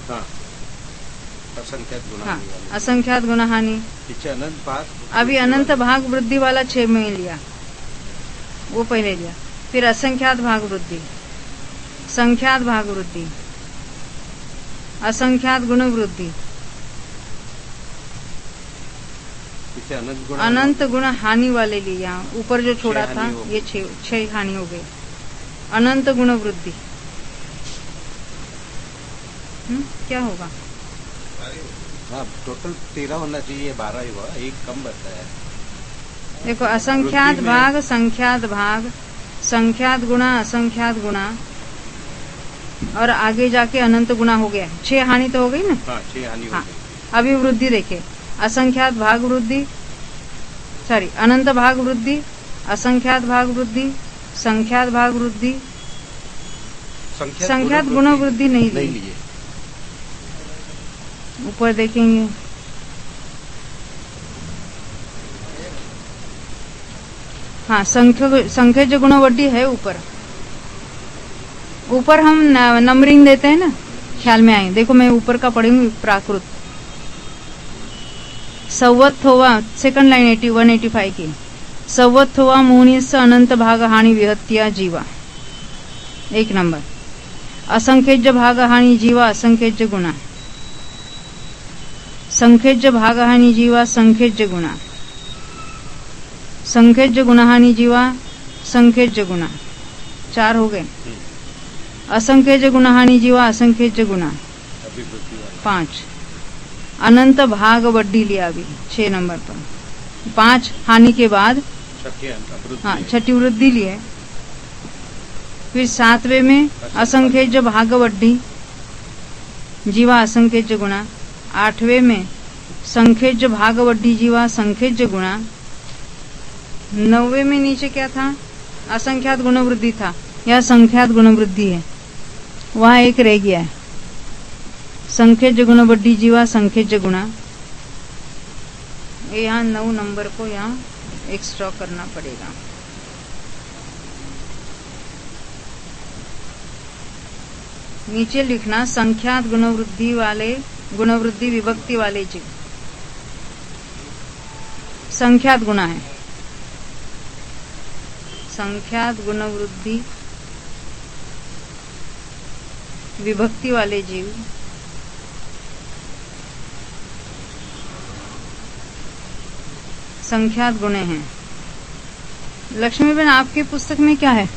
असंख्यात गुणा। हाँ, असंख्यात गुणा हानि। अनंत भाग, अभी अनंत भाग वृद्धि वाला 6 में लिया, वो पहले लिया। फिर असंख्यात भाग वृद्धि, संख्यात भाग वृद्धि, असंख्यात गुण वृद्धि, अनंत गुण हानि वाले लिया। ऊपर जो छोड़ा था ये 6 हानि हो गई। अनंत गुण वृद्धि क्या होगा? हाँ, टोटल 13 होना चाहिए, 12 ही हुआ, एक कम बताया। देखो, असंख्यात भाग, संख्यात भाग, संख्यात गुणा, असंख्यात गुणा, और आगे जाके अनंत गुना हो गया। 6 हानि तो हो गई ना। हाँ, 6 हानि हो हाँ। गई। अभी वृद्धि देखे, असंख्यात भाग वृद्धि, सॉरी अनंत भाग वृद्धि, असंख्यात भाग वृद्धि, संख्यात भाग वृद्धि, संख्यात गुण वृद्धि नहीं लिए। ऊपर देखेंगे, हाँ संख्य गुण वृद्धि है ऊपर। ऊपर हम नंबरिंग देते हैं ना, ख्याल में आए। देखो मैं ऊपर का पढ़ूंगी, प्राकृत संवत होवा, सेकंड लाइन 185 की। संवत होवा मुनिस अनंत भाग हानि विहत्या जीवा, 1 नंबर। असंख्य भाग हानि जीवा असंख्य गुणा, संख्य भाग हानि जीवा संख्य गुणा, संख्य गुणहानि जीवा संख्य गुणा, 4 हो गए। असंख्य गुणहानि जीवा असंख्य गुणा, 5। अनंत भाग वड्डी लिया अभी 6 नंबर पर। 5 हानि के बाद हाँ छठी वृद्धि लिए। फिर 7वें में असंख्य भाग वड्डी जीवा असंख्य गुणा। 8वें में संख्य भाग वड्डी जीवा संख्य गुणा। 9वें में नीचे क्या था, असंख्यात गुण वृद्धि था, यह संख्यात गुण वृद्धि है, वहां एक रह गया है। संख्य गुण वड्डी जीवा संख्य गुणा, यहाँ 9 नंबर को यहाँ एक्स्ट्रा करना पड़ेगा। नीचे लिखना संख्यात गुण वृद्धि वाले, गुण वृद्धि विभक्ति वाले जीव संख्यात गुणा है। संख्यात गुण वृद्धि विभक्ति वाले जीव संख्यात गुणे हैं। लक्ष्मीबेन आपकी पुस्तक में क्या है?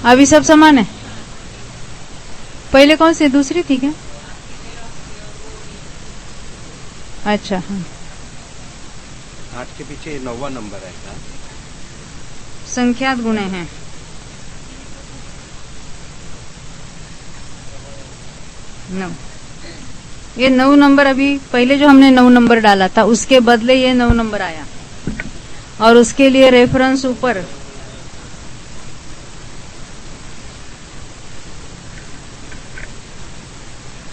अभी सब समान है। पहले कौन सी, दूसरी थी क्या? अच्छा हाँ, 8 के पीछे 9वां नंबर आएगा। संख्यात गुणे हैं। नौ, ये 9 नंबर अभी पहले जो हमने 9 नंबर डाला था उसके बदले ये 9 नंबर आया, और उसके लिए रेफरेंस ऊपर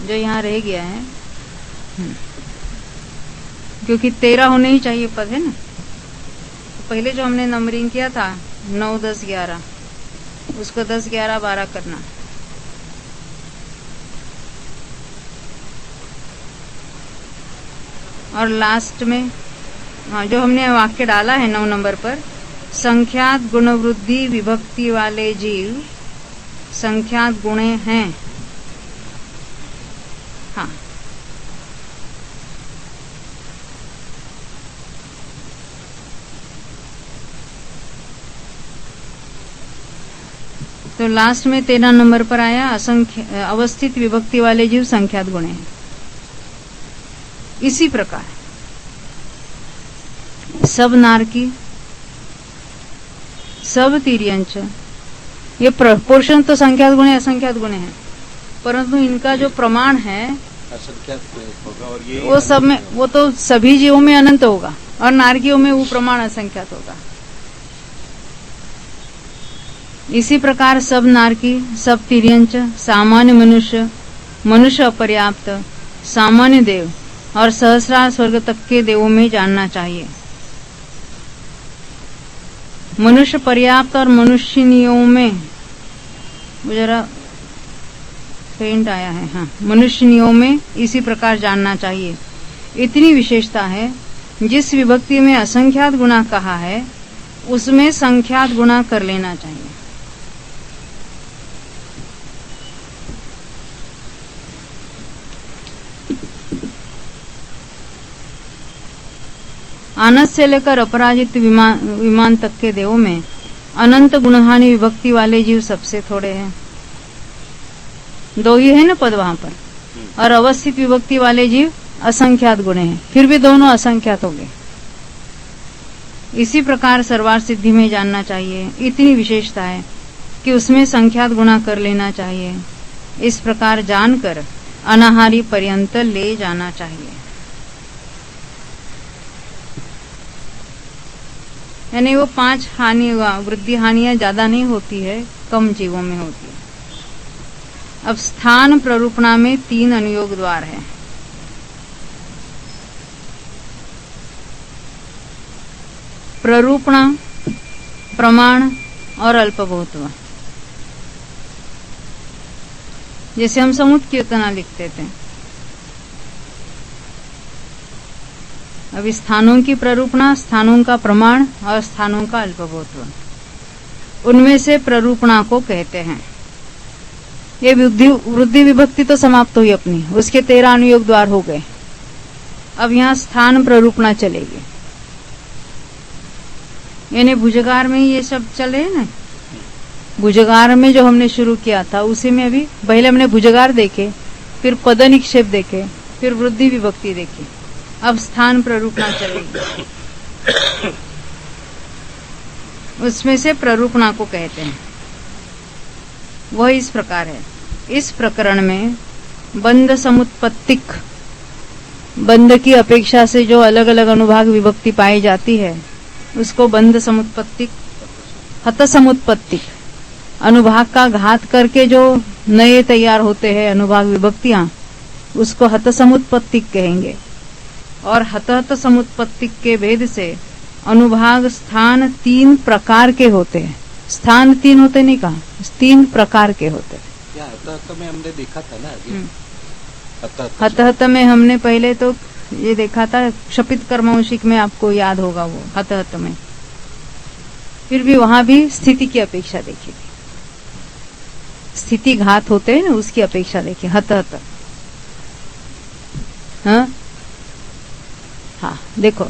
जो यहाँ रह गया है, क्योंकि 13 होने ही चाहिए पद है ना। पहले जो हमने नंबरिंग किया था 9, 10, 11, उसको 10, 11, 12 करना। और लास्ट में हाँ जो हमने वाक्य डाला है 9 नंबर पर, संख्यात गुण वृद्धि विभक्ति वाले जीव संख्यात गुणे हैं। हाँ तो लास्ट में 13 नंबर पर आया असंख्य अवस्थित विभक्ति वाले जीव संख्यात गुणे हैं। इसी प्रकार सब नारकी, सब तिर्यंच, ये प्रोपोर्शन तो संख्यात गुणे असंख्यात गुणे हैं, परंतु इनका जो प्रमाण है असंख्यात होगा, और ये वो सब में, वो तो सभी जीवों में अनंत होगा, और नारकियों में वो प्रमाण असंख्यात होगा। इसी प्रकार सब नारकी, सब तिर्यंच, सामान्य मनुष्य, मनुष्य अपर्याप्त, सामान्य देव और सहस्रार स्वर्ग तक के देवों में जानना चाहिए। मनुष्य पर्याप्त और मनुष्यनियों में, जरा पेंट आया है, हाँ, मनुष्यनियों में इसी प्रकार जानना चाहिए। इतनी विशेषता है, जिस विभक्ति में असंख्यात गुणा कहा है उसमें संख्यात गुणा कर लेना चाहिए। आनस से लेकर अपराजित विमान तक के देवों में अनंत गुणहानि विभक्ति वाले जीव सबसे थोड़े हैं। 2 ही है ना पद वहां पर, और अवस्थित विभक्ति वाले जीव असंख्यात गुणे हैं, फिर भी दोनों असंख्यात हो गए। इसी प्रकार सर्वार्थ सिद्धि में जानना चाहिए। इतनी विशेषता है, कि उसमें संख्यात गुणा कर लेना चाहिए। इस प्रकार जानकर अनाहारी पर्यंत ले जाना चाहिए। यानी वो 5 हानि वृद्धि हानियां ज्यादा नहीं होती है, कम जीवों में होती है। अब स्थान प्ररूपणा में 3 अनुयोग द्वार है। प्ररूपणा, प्रमाण और अल्पभूतवा। जैसे हम समुत्कीर्तना लिखते थे। अब स्थानों की प्ररूपणा, स्थानों का प्रमाण और स्थानों का अल्पभूतव, उनमें से प्ररूपणा को कहते हैं। ये वृद्धि विभक्ति तो समाप्त हुई अपनी, उसके 13 अनुयोग द्वार हो गए। अब यहाँ स्थान प्ररूपणा चलेगी। यानी भुजगार में ये सब चले ना, भुजगार में जो हमने शुरू किया था उसी में अभी पहले हमने भुजगार देखे, फिर पद निक्षेप देखे, फिर वृद्धि विभक्ति देखी। अब स्थान प्ररूपणा चलेगी। उसमें से प्ररूपणा को कहते हैं। वह इस प्रकार है। इस प्रकरण में बंध समुत्पत्तिक, बंध की अपेक्षा से जो अलग अलग अनुभाग विभक्ति पाई जाती है उसको बंध समुत्पत्तिक, हत समुत्पत्तिक, अनुभाग का घात करके जो नए तैयार होते हैं अनुभाग विभक्तियां, उसको हत समुत्पत्तिक कहेंगे। और हत समुत्पत्तिक के भेद से अनुभाग स्थान 3 प्रकार के होते हैं। स्थान 3 होते नहीं कहा, 3 प्रकार के होते हैं। हत में हमने देखा था ना आगे। हत में हमने पहले तो ये देखा था, क्षपित कर्मवंशिक में आपको याद होगा वो हत में। फिर भी वहां भी स्थिति की अपेक्षा देखी थी। स्थिति घात होते हैं ना, उसकी अपेक्षा देखी हत। हाँ देखो,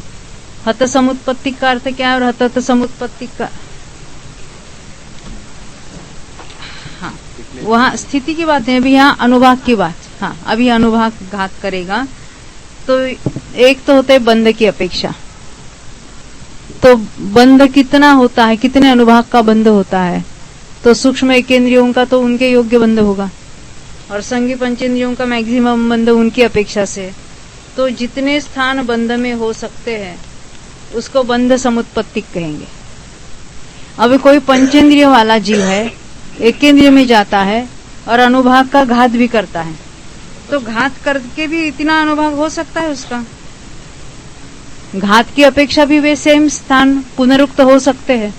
हत समुत्पत्तिक का अर्थ क्या है और हत समुत्पत्तिक का, हाँ वहां स्थिति की बात है, अभी यहाँ अनुभाग की बात। हाँ अभी अनुभाग घात करेगा तो एक तो होता है बंध की अपेक्षा। तो बंध कितना होता है, कितने अनुभाग का बंध होता है, तो सूक्ष्म एकेंद्रियों का तो उनके योग्य बंध होगा और संघी पंचेंद्रियों का मैक्सिमम बंध उनकी अपेक्षा से। तो जितने स्थान बंध में हो सकते हैं उसको बंध समुत्पत्तिक कहेंगे। अब कोई पंचेंद्रिय वाला जीव है, एकेंद्रिय में जाता है और अनुभाग का घात भी करता है, तो घात करके भी इतना अनुभाग हो सकता है उसका। घात की अपेक्षा भी वे सेम स्थान पुनरुक्त हो सकते हैं।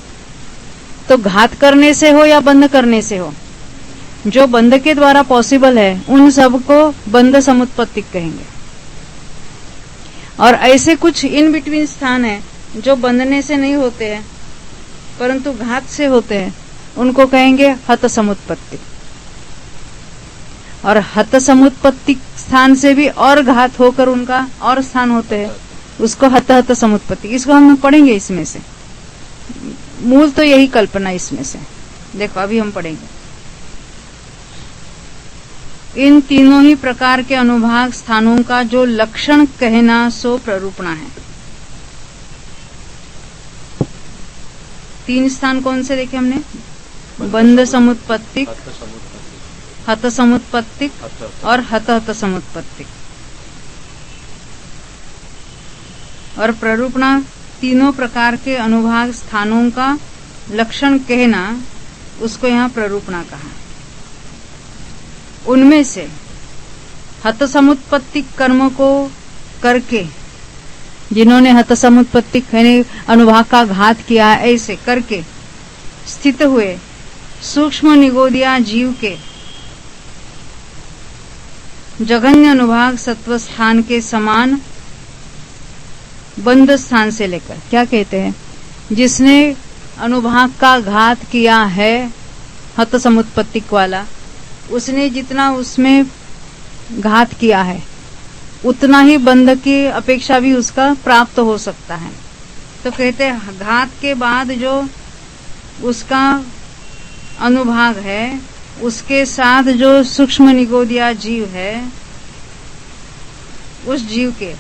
तो घात करने से हो या बंध करने से हो, जो बंध के द्वारा पॉसिबल है उन सबको बंध समुत्पत्तिक कहेंगे। और ऐसे कुछ इन बिटवीन स्थान है जो बंधने से नहीं होते हैं परंतु घात से होते हैं, उनको कहेंगे हत समुत्पत्तिक। और हत समुत्पत्तिक स्थान से भी और घात होकर उनका और स्थान होते हैं, उसको हत समुत्पत्तिक। इसको हम पढ़ेंगे। इसमें से मूल तो यही कल्पना इसमें से। देखो अभी हम पढ़ेंगे। इन तीनों ही प्रकार के अनुभाग स्थानों का जो लक्षण कहना सो प्ररूपणा है। 3 स्थान कौन से देखे हमने? बंध समुत्पत्तिक, हत समुत्पत्तिक और हत समुत्पत्तिक। और प्ररूपणा तीनों प्रकार के अनुभाग स्थानों का लक्षण कहना, उसको यहाँ प्ररूपणा कहा। उनमें से हत समुत्पत्तिक कर्म को करके, जिन्होंने हत समुत्पत्तिक अनुभाग का घात किया, ऐसे करके स्थित हुए सूक्ष्म निगोदिया जीव के जघन्य अनुभाग सत्व स्थान के समान बंध स्थान से लेकर, क्या कहते हैं, जिसने अनुभाग का घात किया है हत समुत्पत्तिक वाला, उसने जितना उसमें घात किया है उतना ही बंध की अपेक्षा भी उसका प्राप्त हो सकता है। तो कहते हैं घात के बाद जो उसका अनुभाग है उसके साथ जो सूक्ष्म निगोदिया जीव है, उस जीव के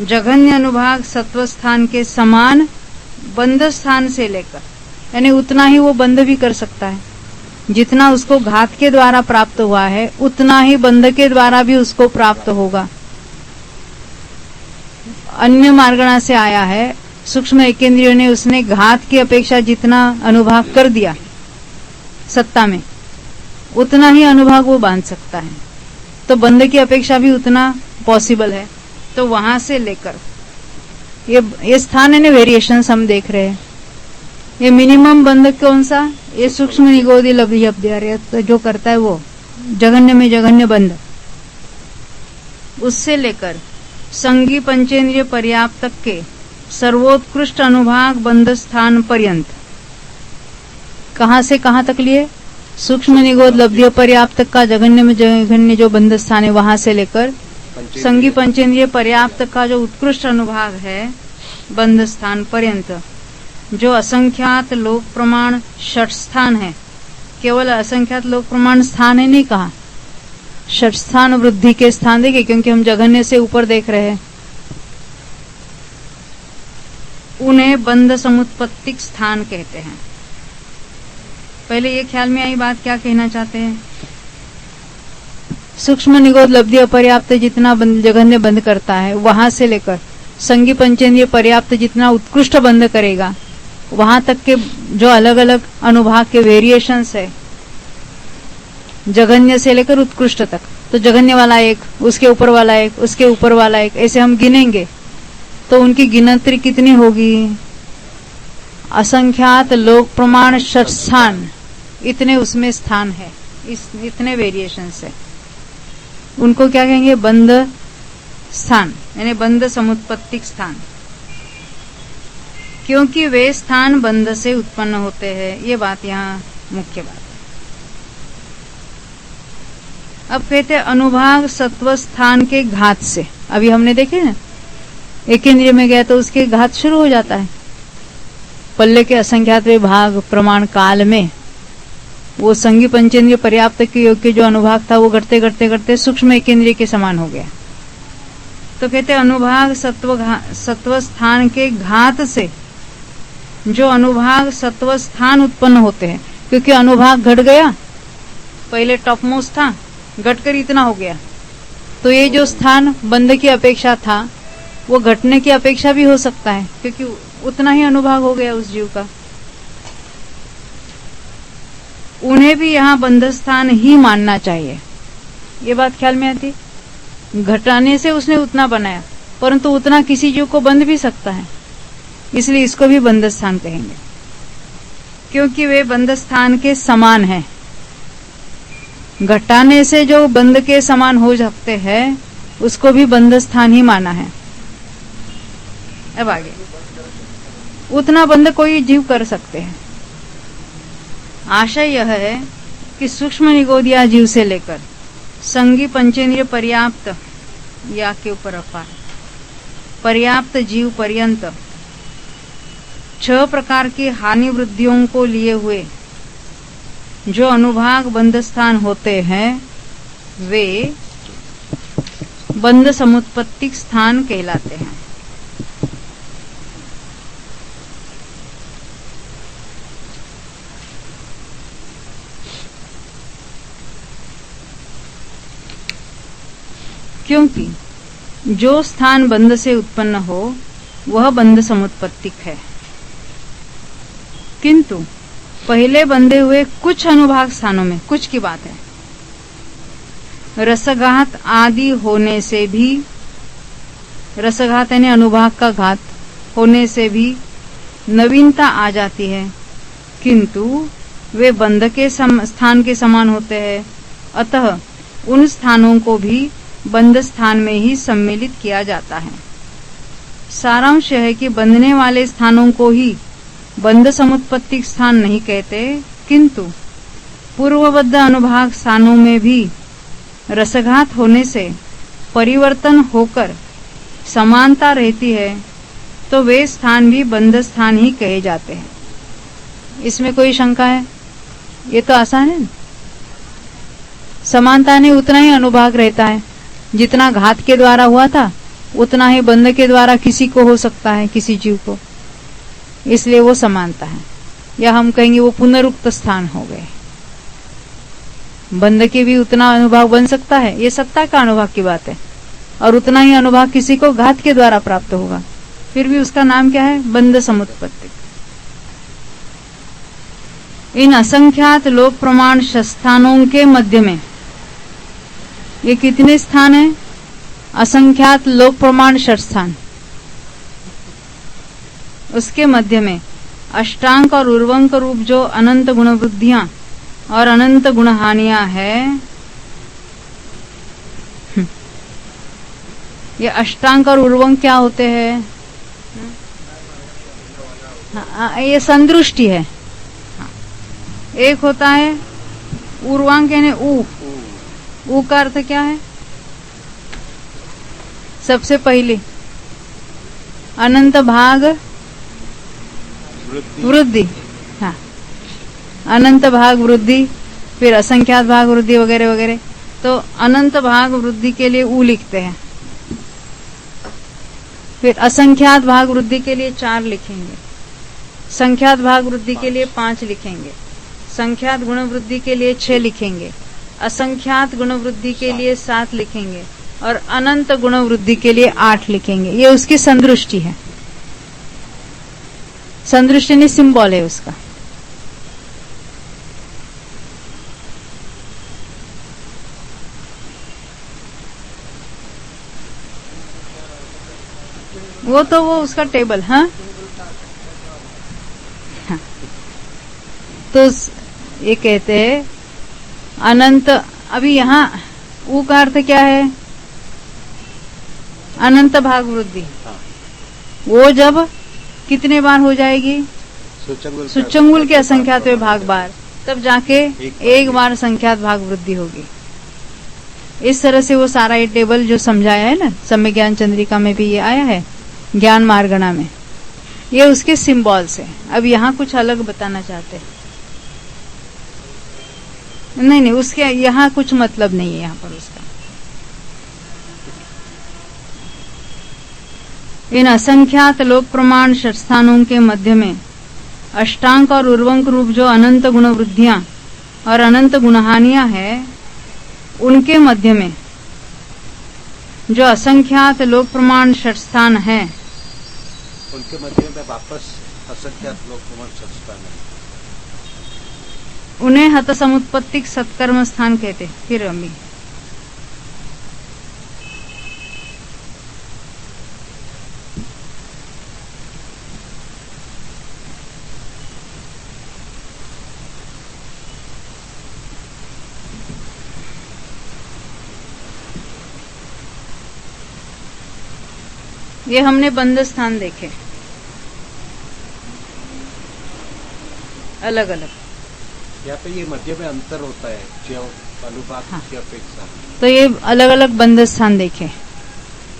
जघन्य अनुभाग सत्व स्थान के समान बंध स्थान से लेकर यानी उतना ही वो बंध भी कर सकता है। जितना उसको घात के द्वारा प्राप्त हुआ है उतना ही बंध के द्वारा भी उसको प्राप्त होगा। अन्य मार्गणा से आया है, सूक्ष्म एकेंद्रियों ने उसने घात की अपेक्षा जितना अनुभाग कर दिया सत्ता में, उतना ही अनुभाग वो बांध सकता है। तो बंध की अपेक्षा भी उतना पॉसिबल है। तो वहां से लेकर ये स्थान है ना, वेरिएशंस हम देख रहे हैं। ये मिनिमम बंध कौन सा, ये सूक्ष्म निगोदी लब्धि अभ्यार्य जो करता है वो जघन्य में जघन्य बंध, उससे लेकर संगी पंचेंद्रिय पर्याप्त तक के सर्वोत्कृष्ट अनुभाग बंध स्थान पर्यंत। कहां से कहां तक लिए, सूक्ष्म निगोद लब्धि पर्याप्त का जघन्य में जघन्य जो बंध स्थान है वहां से लेकर संगी पंचेंद्रिय पर्याप्त का जो उत्कृष्ट अनुभाग है बंध स्थान पर्यंत, जो असंख्यात लोक प्रमाण षट स्थान है। केवल असंख्यात लोक प्रमाण स्थान है नहीं कहा, षट स्थान वृद्धि के स्थान देखिए, क्योंकि हम जघन्य से ऊपर देख रहे हैं। उन्हें बंध समुत्पत्तिक स्थान कहते हैं। पहले ये ख्याल में आई बात, क्या कहना चाहते हैं। सूक्ष्म निगोद लब्धि अपर्याप्त जितना जघन्य बंध करता है वहां से लेकर संगी पंचेंद्रिय पर्याप्त जितना उत्कृष्ट बंध करेगा वहां तक के जो अलग अलग अनुभाग के वेरिएशंस है, जघन्य से लेकर उत्कृष्ट तक, तो जघन्य वाला एक, उसके ऊपर वाला एक, उसके ऊपर वाला एक, ऐसे हम गिनेंगे तो उनकी गिनती कितनी होगी, असंख्यात लोक प्रमाण षट स्थान, इतने उसमें स्थान है, इतने वेरिएशंस है। उनको क्या कहेंगे, बंध स्थान, यानी बंध समुत्पत्तिक स्थान, क्योंकि वे स्थान बंध से उत्पन्न होते हैं। ये बात यहाँ मुख्य बात है। अब कहते हैं अनुभाग सत्व स्थान के घात से। अभी हमने देखे ना, एक इंद्रिय में गया तो उसके घात शुरू हो जाता है। पल्ले के असंख्यात विभाग प्रमाण काल में वो संगी पंचेंद्रिय पर्याप्त के योग्य जो अनुभाग था वो घटते घटते घटते सूक्ष्म एक इंद्रिय के समान हो गया। तो कहते अनुभाग सत्व स्थान के घात से जो अनुभाग सत्व स्थान उत्पन्न होते हैं, क्योंकि अनुभाग घट गया, पहले टॉप मोस्ट था, घटकर इतना हो गया, तो ये जो स्थान बंध की अपेक्षा था वो घटने की अपेक्षा भी हो सकता है, क्योंकि उतना ही अनुभाग हो गया उस जीव का। उन्हें भी यहाँ बंध स्थान ही मानना चाहिए। ये बात ख्याल में आती। घटाने से उसने उतना बनाया, परंतु उतना किसी जीव को बंध भी सकता है, इसलिए इसको भी बंध स्थान कहेंगे, क्योंकि वे बंध स्थान के समान हैं। घटाने से जो बंध के समान हो सकते हैं उसको भी बंध स्थान ही माना है। अब आगे, उतना बंध कोई जीव कर सकते हैं। आशय यह है कि सूक्ष्म निगोदिया जीव से लेकर संगी पंचेंद्रिय पर्याप्त या के ऊपर अपार पर्याप्त जीव पर्यंत 6 प्रकार की हानि वृद्धियों को लिए हुए जो अनुभाग बंध स्थान होते हैं वे बंध समुत्पत्तिक स्थान कहलाते हैं। क्योंकि जो स्थान बंध से उत्पन्न हो वह बंध समुत्पत्तिक है, किंतु पहले बंधे हुए कुछ अनुभाग स्थानों में, कुछ की बात है, रसघात आदि होने से भी, रसघात यानी अनुभाग का घात होने से भी नवीनता आ जाती है, किंतु वे बंध के स्थान के समान होते हैं। अतः उन स्थानों को भी बंध स्थान में ही सम्मिलित किया जाता है। सारांश है कि बंधने वाले स्थानों को ही बंध समुत्पत्तिक स्थान नहीं कहते, किंतु पूर्वबद्ध अनुभाग स्थानों में भी रसघात होने से परिवर्तन होकर समानता रहती है, तो वे स्थान भी बंध स्थान ही कहे जाते हैं। इसमें कोई शंका है? ये तो आसान है। समानता नहीं, उतना ही अनुभाग रहता है, जितना घात के द्वारा हुआ था उतना ही बंध के द्वारा किसी को हो सकता है, किसी जीव को, इसलिए वो समानता है। या हम कहेंगे वो पुनरुक्त स्थान हो गए। बंध के भी उतना अनुभव बन सकता है, ये सत्ता का अनुभव की बात है, और उतना ही अनुभव किसी को घात के द्वारा प्राप्त होगा, फिर भी उसका नाम क्या है? बंध समुत्पत्ति। इन असंख्यात लोक प्रमाण स्थानों के मध्य में, ये कितने स्थान हैं? असंख्यात लोक प्रमाण स्थान, उसके मध्य में अष्टांग और उर्वंक रूप जो अनंत गुण वृद्धियां और अनंत गुण हानियां है, ये अष्टांग और उर्वंक क्या होते हैं? ये संदृष्टि है। एक होता है उर्वांक यानी ऊ का अर्थ क्या है? सबसे पहले अनंत भाग वृद्धि, हाँ, अनंत भाग वृद्धि, फिर असंख्यात भाग वृद्धि वगैरह वगैरह। तो अनंत भाग वृद्धि के लिए ऊ लिखते हैं, फिर असंख्यात भाग वृद्धि के लिए 4 लिखेंगे, संख्यात भाग वृद्धि के लिए 5 लिखेंगे, संख्यात गुण वृद्धि के लिए 6 लिखेंगे, असंख्यात गुण वृद्धि के लिए 7 लिखेंगे, और अनंत गुण वृद्धि के लिए 8 लिखेंगे। ये उसकी संदृष्टि है। संदृष्टि नहीं, सिंबल है उसका। वो उसका टेबल, हाँ, तो ये कहते हैं अनंत। अभी यहाँ ऊ का अर्थ क्या है? अनंत भाग वृद्धि। वो जब कितने बार हो जाएगी? सुचंगुल के असंख्यात भाग बार, तब जाके एक बार संख्यात भाग वृद्धि होगी। इस तरह से वो सारा ये टेबल जो समझाया है ना, सम्य ज्ञान चंद्रिका में भी ये आया है, ज्ञान मार्गणा में, ये उसके सिंबल्स है। अब यहाँ कुछ अलग बताना चाहते हैं। नहीं, उसके यहाँ कुछ मतलब नहीं है यहाँ पर उसका। इन असंख्यात लोक प्रमाण स्थानों के मध्य में अष्टांग और उर्वंक रूप जो अनंत गुण वृद्धियां और अनंत गुणहानियां है, उनके मध्य में जो असंख्यात लोक प्रमाण स्थान है, उनके मध्य में वापस असंख्यात लोक प्रमाण स्थान है, उन्हें हत समुत्पत्तिक सत्कर्म स्थान कहते। फिर अम्मी ये हमने बंद स्थान देखे अलग अलग। यहाँ पे ये मध्य में अंतर होता है जो अनुपात की अपेक्षा। तो ये अलग अलग बंद स्थान देखे।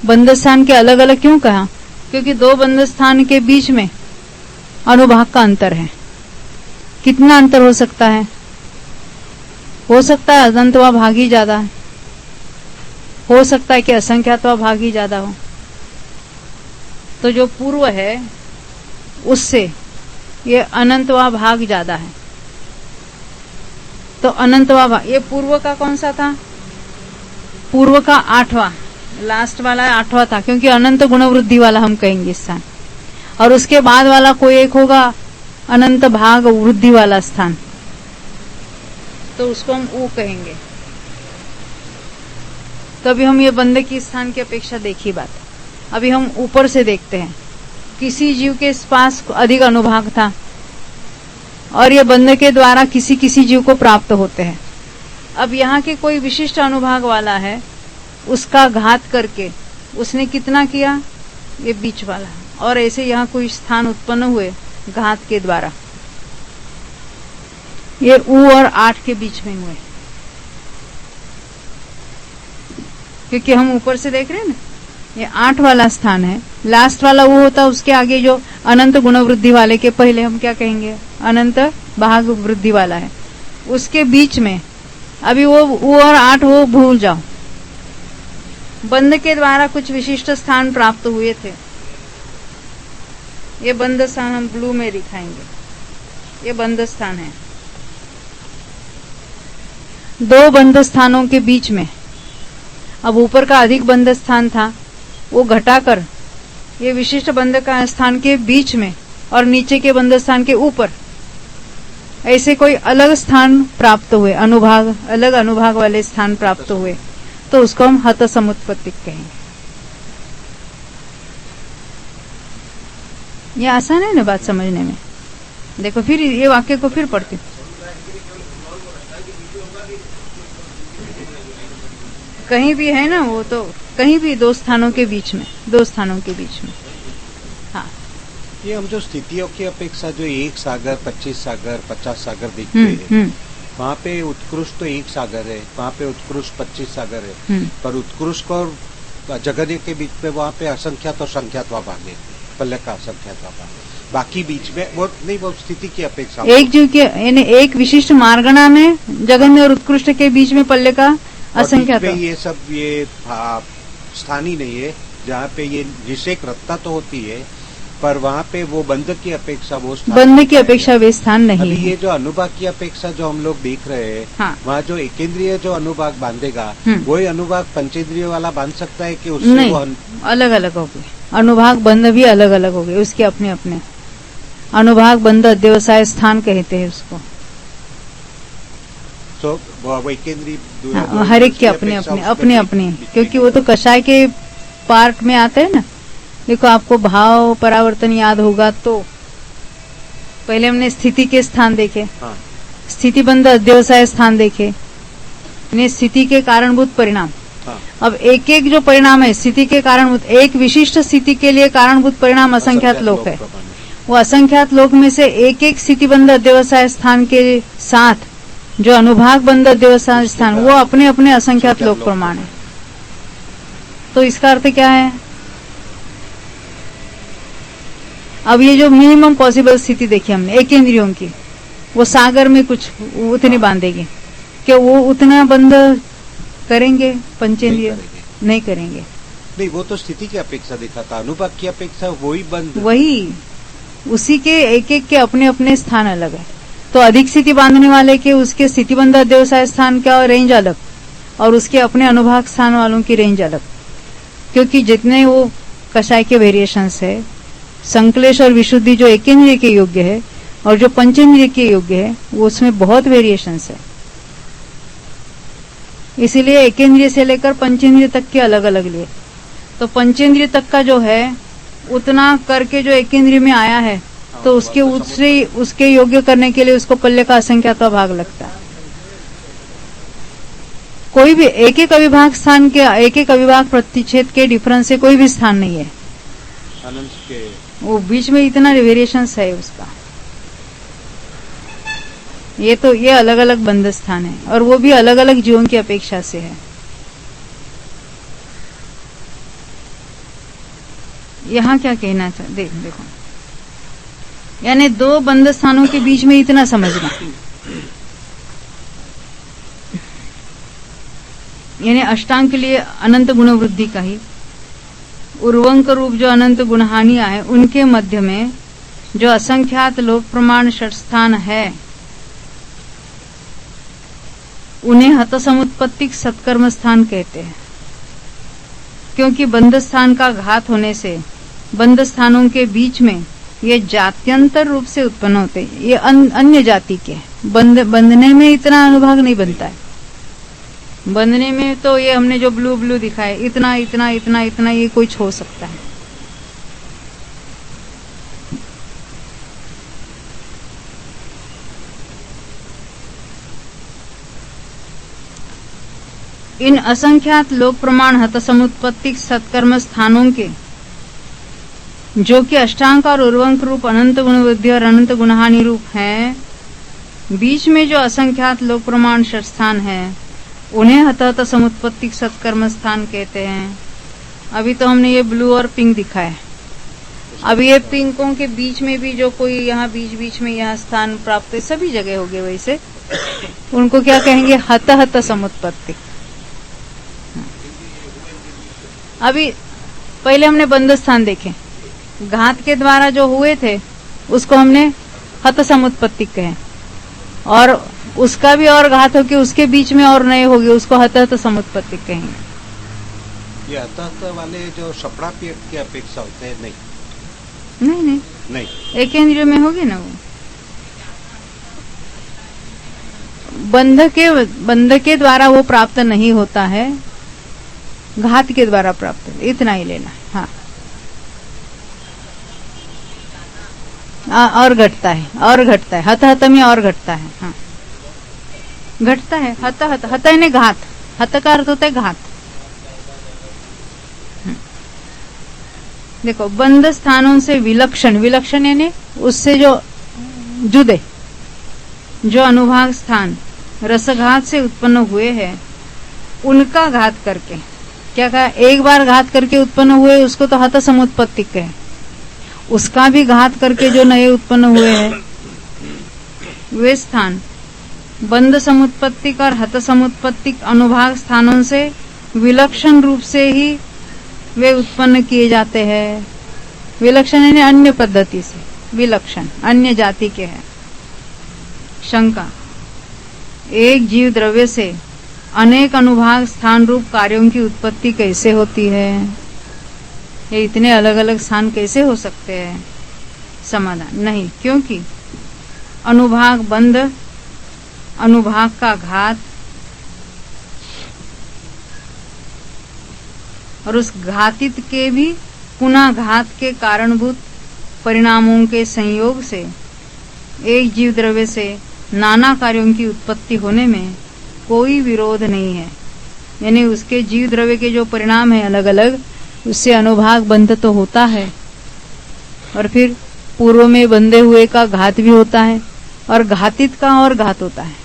बंद स्थान के अलग अलग क्यों कहा? क्योंकि 2 बंद स्थान के बीच में अनुभाग का अंतर है। कितना अंतर हो सकता है? हो सकता है अनंतवा भागी ज्यादा है, हो सकता है कि असंख्यातवा भागी ज्यादा हो। तो जो पूर्व है उससे ये अनंतवा भाग ज्यादा है। तो अनंतवा भाग, ये पूर्व का कौन सा था? पूर्व का 8वां, लास्ट वाला 8वां था, क्योंकि अनंत गुण वृद्धि वाला हम कहेंगे स्थान। और उसके बाद वाला कोई एक होगा अनंत भाग वृद्धि वाला स्थान, तो उसको हम ऊ कहेंगे। तो अभी हम ये बंद की स्थान की अपेक्षा देखी बात। अभी हम ऊपर से देखते हैं। किसी जीव के पास अधिक अनुभाग था और ये बंद के द्वारा किसी किसी जीव को प्राप्त होते हैं। अब यहाँ के कोई विशिष्ट अनुभाग वाला है, उसका घात करके उसने कितना किया? ये बीच वाला। और ऐसे यहाँ कोई स्थान उत्पन्न हुए घात के द्वारा, ये ऊ और 8 के बीच में हुए, क्योंकि हम ऊपर से देख रहे हैं ना, ये 8 वाला स्थान है। लास्ट वाला वो होता है, उसके आगे जो अनंत गुण वृद्धि वाले के पहले हम क्या कहेंगे? अनंत भाग वृद्धि वाला है। उसके बीच में अभी वो और 8 वो भूल जाओ। बंद के द्वारा कुछ विशिष्ट स्थान प्राप्त हुए थे। ये बंद स्थान हम ब्लू में दिखाएंगे। ये बंध स्थान है। दो बंध स्थानों के बीच में, अब ऊपर का अधिक बंध स्थान था, वो घटाकर ये विशिष्ट बंध का स्थान के बीच में और नीचे के बंध स्थान के ऊपर ऐसे कोई अलग स्थान प्राप्त हुए, अनुभाग, अलग अनुभाग वाले स्थान प्राप्त हुए, तो उसको हम हत समुत्पत्तिक कहेंगे। ये आसान है ना बात समझने में। देखो फिर ये वाक्य को फिर पढ़ते हैं। कहीं भी है ना, वो तो कहीं भी दो स्थानों के बीच में, दो स्थानों के बीच में। हाँ, ये हम जो स्थितियों की अपेक्षा जो 1 सागर, 25 सागर, 50 सागर देखते हैं, वहाँ पे उत्कृष्ट तो 1 सागर है, वहाँ पे उत्कृष्ट 25 सागर है, पर उत्कृष्ट और जगह के बीच में वहाँ पे असंख्यात और संख्यात भाग है, पल्ले का असंख्यात भाग। बाकी बीच में वो नहीं, वो स्थिति की अपेक्षा। एक जीव के यानी एक विशिष्ट मार्गणा में जगन्य और उत्कृष्ट के बीच में पल्ले का असंख्यात, ये सब ये स्थानी नहीं है जहाँ पे ये निषेक रत्ता तो होती है, पर वहाँ पे वो बंध की अपेक्षा, वो बंध की अपेक्षा वे स्थान नहीं है। ये जो अनुभाग की अपेक्षा जो हम लोग देख रहे हैं, हाँ, वहाँ जो एकेंद्रिय जो अनुभाग बांधेगा, वही अनुभाग पंचेंद्रिय वाला बांध सकता है कि उससे नहीं, वो अलग अलग हो गए। अनुभाग बंध भी अलग अलग हो गए, उसके अपने अपने अनुभाग बंध अध्यवसाय स्थान कहते हैं उसको। तो हर एक के अपने अपने, क्योंकि वो तो कषाय के पार्ट में आते हैं ना। देखो आपको भाव परावर्तन याद होगा तो पहले हमने स्थिति के स्थान देखे, हाँ, स्थिति बंध अध्यवसाय स्थान देखे, स्थिति के कारणभूत परिणाम। हाँ, अब एक एक जो परिणाम है स्थिति के कारणभूत, एक विशिष्ट स्थिति के लिए कारणभूत परिणाम असंख्यात लोक है। वो असंख्यात लोक में से एक एक स्थिति बंध अध्यवसाय स्थान के साथ जो अनुभाग बंध अध्यवसाय स्थान, वो अपने अपने असंख्यात लोक प्रमाण है। तो इसका अर्थ क्या है? अब ये जो मिनिमम पॉसिबल स्थिति देखी हमने एक इंद्रियों की, वो सागर में कुछ उतनी बांधेगी कि वो उतना बंध करेंगे पंचेंद्रिय? नहीं करेंगे। नहीं, वो तो स्थिति की अपेक्षा देखा था, अनुभाग की अपेक्षा वही बंध, वही उसी के एक एक के अपने अपने स्थान अलग है। तो अधिक स्थिति बांधने वाले के उसके स्थिति बंध अध्यवसाय स्थान का रेंज अलग और उसके अपने अनुभाग स्थान वालों की रेंज अलग, क्योंकि जितने वो कषाय के वेरिएशंस है, संक्लेश और विशुद्धि जो एकेंद्रिय के योग्य है और जो पंचेंद्रिय के योग्य है, वो उसमें बहुत वेरिएशंस है। इसीलिए एकेंद्रिय से लेकर पंचेंद्रिय तक के अलग अलग लिए। तो पंचेंद्रिय तक का जो है उतना करके जो एकेंद्रिय में आया है, तो उसके योग्य करने के लिए उसको पल्ले का असंख्यात भाग लगता है। कोई भी एक एक अविभाग स्थान के, एक एक अविभाग प्रतिच्छेद के डिफरेंस से कोई भी स्थान नहीं है, अनंत के वो बीच में इतना वेरिएशंस है उसका। ये तो ये अलग अलग बंध स्थान है और वो भी अलग अलग जीवों की अपेक्षा से है। यहाँ क्या कहना था, देखो, यानी दो बंध स्थानों के बीच में इतना समझना, यानी अष्टांग के लिए अनंत गुण वृद्धि का ही उर्वंक रूप जो अनंत गुणहानियां है, उनके मध्य में जो असंख्यात लोक प्रमाण षट स्थान है, उन्हें हत समुत्पत्तिक सत्कर्म स्थान कहते हैं। क्योंकि बंध स्थान का घात होने से बंध स्थानों के बीच में ये जात्यंतर रूप से उत्पन्न होते हैं। ये अन्य जाति के बंधने में इतना अनुभाग नहीं बनता है। बंधने में तो ये हमने जो ब्लू ब्लू दिखाए, इतना इतना इतना इतना ये कुछ हो सकता है। इन असंख्यात लोक प्रमाण हत समुत्पत्तिक सत्कर्म स्थानों के, जो कि अष्टांग और उर्वंक रूप अनंत गुण वृद्धि और अनंत गुणहानि रूप है, बीच में जो असंख्यात लोक प्रमाण षट स्थान है, उन्हें हत समुत्पत्तिक सत्कर्म स्थान कहते हैं। अभी तो हमने ये ब्लू और पिंक दिखाया, अब ये पिंकों के बीच में भी जो कोई यहाँ बीच बीच में यहाँ स्थान प्राप्त है, सभी जगह हो गए वैसे, उनको क्या कहेंगे? हत समुत्पत्तिक। अभी पहले हमने बंध स्थान देखे, घात के द्वारा जो हुए थे उसको हमने हत समुत्पत्तिक कहें, और उसका भी और घात हो कि उसके बीच में और नए होगी, उसको हत हत समुत्पत्तिक कहेंगे। ये अतः वाले जो सपड़ा पेट की अपेक्षा होते हैं, नहीं नहीं नहीं, नहीं, एक इंद्रिय में होगी ना वो। बंध के द्वारा वो प्राप्त नहीं होता है, घात के द्वारा प्राप्त होता है, इतना ही लेना है। हाँ, और घटता है, और घटता है, हत हत में और घटता है। हाँ, घटता है, हत हत, हत यानी घात, हत का अर्थ होता है घात। देखो, बंध स्थानों से विलक्षण, विलक्षण यानी उससे जो जुदे, जो अनुभाग स्थान रसघात से उत्पन्न हुए हैं, उनका घात करके, क्या कहा, एक बार घात करके उत्पन्न हुए उसको तो हत समुत्पत्तिक है, उसका भी घात करके जो नए उत्पन्न हुए हैं वे स्थान बंध समुत्पत्तिक और हत समुत्पत्तिक अनुभाग स्थानों से विलक्षण रूप से ही वे उत्पन्न किए जाते हैं। विलक्षण यानी अन्य पद्धति से, विलक्षण अन्य जाति के हैं। शंका, एक जीव द्रव्य से अनेक अनुभाग स्थान रूप कार्यों की उत्पत्ति कैसे होती है? ये इतने अलग अलग स्थान कैसे हो सकते हैं? समाधान, नहीं, क्योंकि अनुभाग बंध, अनुभाग का घात और उस घातित के भी पुनः घात के कारणभूत परिणामों के संयोग से एक जीव द्रव्य से नाना कार्यों की उत्पत्ति होने में कोई विरोध नहीं है। यानी उसके जीव द्रव्य के जो परिणाम है अलग अलग, उससे अनुभाग बंध तो होता है, और फिर पूर्व में बंधे हुए का घात भी होता है, और घातित का और घात होता है।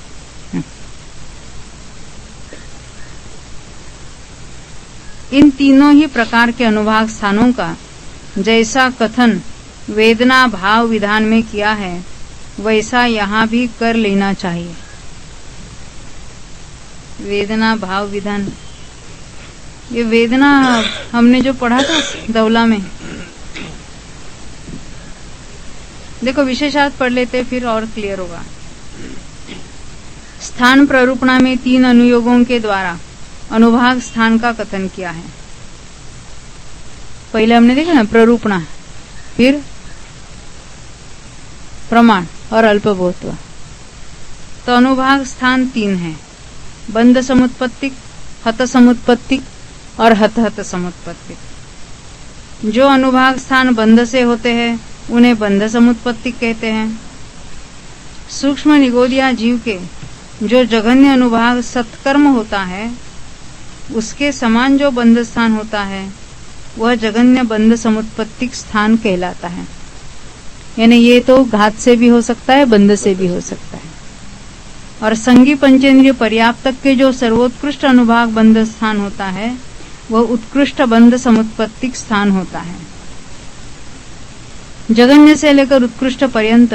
इन तीनों ही प्रकार के अनुभाग स्थानों का जैसा कथन वेदना भाव विधान में किया है, वैसा यहाँ भी कर लेना चाहिए। वेदना भाव विधान, ये वेदना हमने जो पढ़ा था दौला में, देखो विशेषार्थ पढ़ लेते फिर और क्लियर होगा। स्थान प्ररूपणा में 3 अनुयोगों के द्वारा अनुभाग स्थान का कथन किया है। पहले हमने देखा ना प्ररूपणा, फिर प्रमाण और अल्पबोधत्व। तो अनुभाग स्थान 3 है, बंध समुत्पत्तिक, हत समुत्पत्तिक और हत हत समुत्पत्तिक। जो अनुभाग स्थान बंध से होते हैं उन्हें बंध समुत्पत्तिक कहते हैं। सूक्ष्म निगोदिया जीव के जो जघन्य अनुभाग सत्कर्म होता है, उसके समान जो बंध स्थान होता है वह जघन्य बंध समुत्पत्तिक स्थान कहलाता है। यानी ये तो घात से भी हो सकता है, बंध से भी हो सकता है। और संगी पंचेंद्रिय पर्याप्तक के जो सर्वोत्कृष्ट अनुभाग बंध स्थान होता है वह उत्कृष्ट बंध समुत्पत्तिक स्थान होता है। जघन्य से लेकर उत्कृष्ट पर्यंत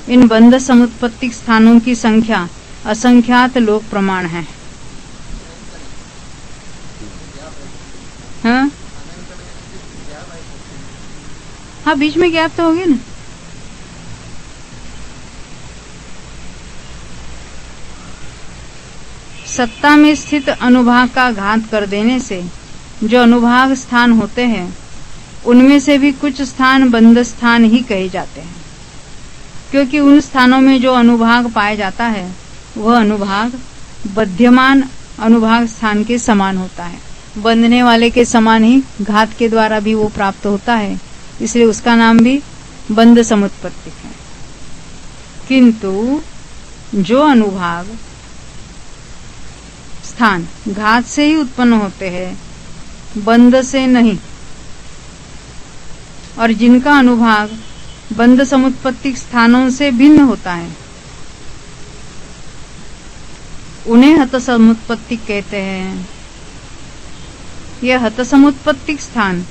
इन बंध समुत्पत्तिक स्थानों की संख्या असंख्यात लोक प्रमाण है। हाँ, हाँ, बीच में गैप तो हो गया ना। सत्ता में स्थित अनुभाग का घात कर देने से जो अनुभाग स्थान होते हैं उनमें से भी कुछ स्थान बंध स्थान ही कहे जाते हैं, क्योंकि उन स्थानों में जो अनुभाग पाया जाता है वह अनुभाग बध्यमान अनुभाग स्थान के समान होता है। बंधने वाले के समान ही घात के द्वारा भी वो प्राप्त होता है, इसलिए उसका नाम भी बंध समुत्पत्तिक है। किंतु जो अनुभाग स्थान घात से ही उत्पन्न होते हैं, बंध से नहीं, और जिनका अनुभाग बंध समुत्पत्तिक स्थानों से भिन्न होता है, उन्हें हत समुत्पत्तिक कहते हैं। यह हत समुत्पत्तिक स्थान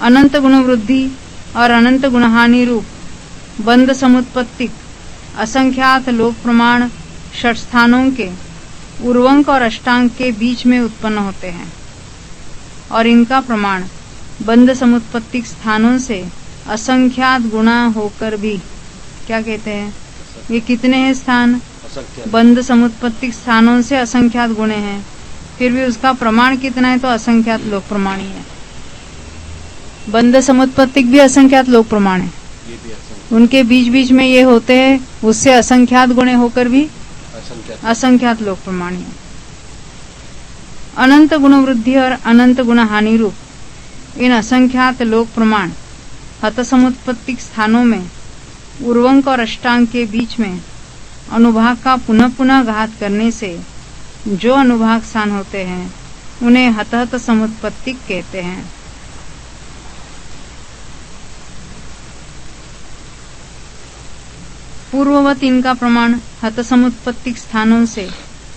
अनंत गुण वृद्धि और अनंत गुणहानि रूप बंध समुत्पत्तिक असंख्यात लोक प्रमाण षट स्थानों के उर्वंक और अष्टांग के बीच में उत्पन्न होते हैं, और इनका प्रमाण बंध समुत्पत्तिक स्थानों से असंख्यात गुणा होकर भी क्या कहते हैं, ये कितने हैं स्थान? असंख्य। बंध समुत्पत्तिक स्थानों से असंख्यात गुणे हैं, फिर भी उसका प्रमाण कितना है? तो असंख्यात लोक प्रमाण ही है। बंध समुत्पत्तिक भी असंख्यात लोक प्रमाण है, ये भी असंख्य। उनके बीच बीच में ये होते हैं, उससे असंख्यात गुणे होकर भी असंख्यात लोक प्रमाण है। अनंत गुण वृद्धि और अनंत गुण हानि रूप इन असंख्यात लोक प्रमाण हत समुत्पत्तिक स्थानों में उर्वंक और अष्टांग के बीच में अनुभाग का पुनः पुनः घात करने से जो अनुभाग स्थान होते हैं उन्हें हतहत समुत्पत्तिक कहते हैं। पूर्ववत इनका प्रमाण हत समुत्पत्तिक स्थानों से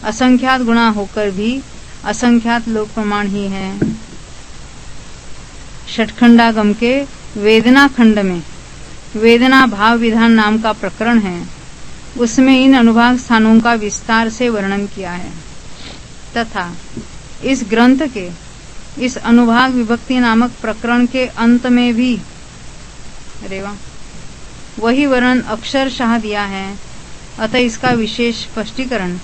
असंख्यात गुणा होकर भी असंख्यात लोक प्रमाण ही है। षटखंडागम के वेदना खंड में वेदना भाव विधान नाम का प्रकरण है, उसमें इन अनुभाग स्थानों का विस्तार से वर्णन किया है तथा इस ग्रंथ के इस अनुभाग विभक्ति नामक प्रकरण के अंत में भी वही वर्णन अक्षरशः दिया है। अतः इसका विशेष स्पष्टीकरण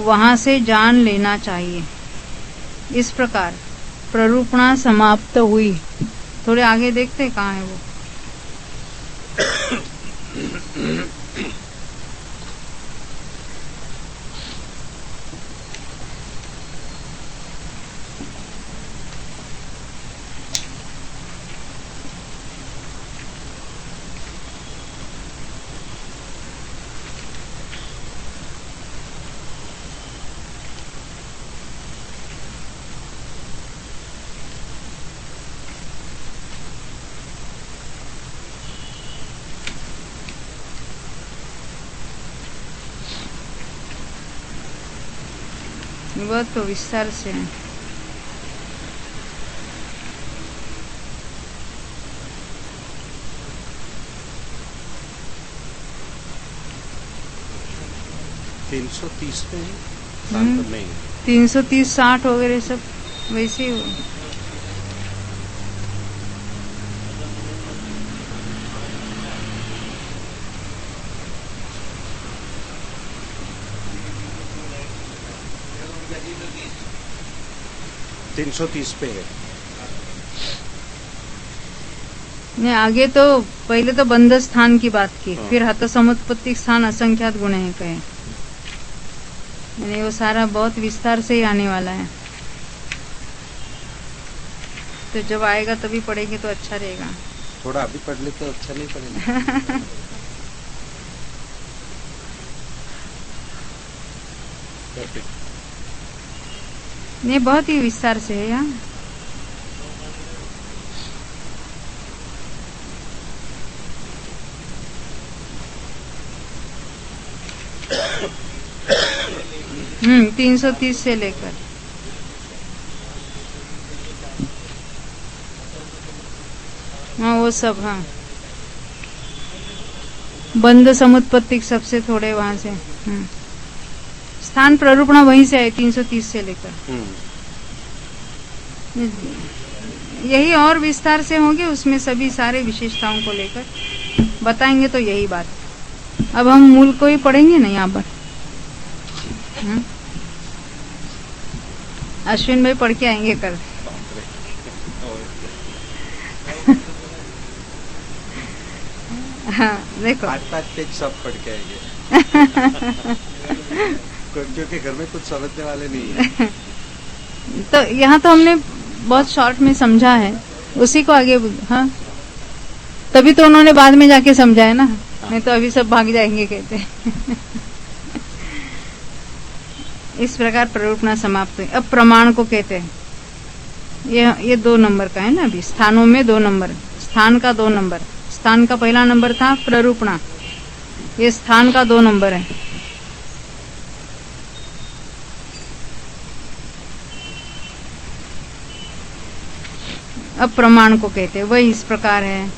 वहां से जान लेना चाहिए। इस प्रकार प्ररूपणा समाप्त हुई। थोड़े आगे देखते कहाँ है वो। वह तो विस्तार से है। तीन 330 पे नहीं 330 60 वगैरह सब वैसे ही हो। तीन 330 पे है। ने आगे तो पहले तो बंध स्थान की बात की, फिर हत समुत्पत्ति स्थान असंख्यात गुण है कहे, यानी वो सारा बहुत विस्तार से ही आने वाला है। तो जब आएगा तभी पढ़ेंगे तो अच्छा रहेगा। थोड़ा अभी पढ़ ले तो अच्छा नहीं पड़ेगा। ये बहुत ही विस्तार से है यहाँ। हम्म, 330 से लेकर हाँ वो सब, हाँ बंध समुत्पत्ति सबसे थोड़े वहां से। स्थान प्ररूपणा वहीं से है 330 से लेकर। यही और विस्तार से होंगे, उसमें सभी सारे विशेषताओं को लेकर बताएंगे। तो यही बात, अब हम मूल को ही पढ़ेंगे ना यहाँ पर। अश्विन भाई पढ़ के आएंगे कल। हाँ देखो 5 पेज सब पढ़ के आएंगे। क्योंकि घर में कुछ समझने वाले नहीं है। तो यहाँ तो हमने बहुत शॉर्ट में समझा है, उसी को आगे। हाँ तभी तो उन्होंने बाद में जाके समझा है ना, नहीं तो अभी सब भाग जाएंगे कहते। इस प्रकार प्ररूपणा समाप्त हुई। अब प्रमाण को कहते हैं, ये 2 नंबर का है ना। अभी स्थानों में 2 नंबर, स्थान का 2 नंबर। स्थान का पहला नंबर था प्ररूपणा, ये स्थान का 2 नंबर है। अब प्रमाण को कहते हैं, वही इस प्रकार है।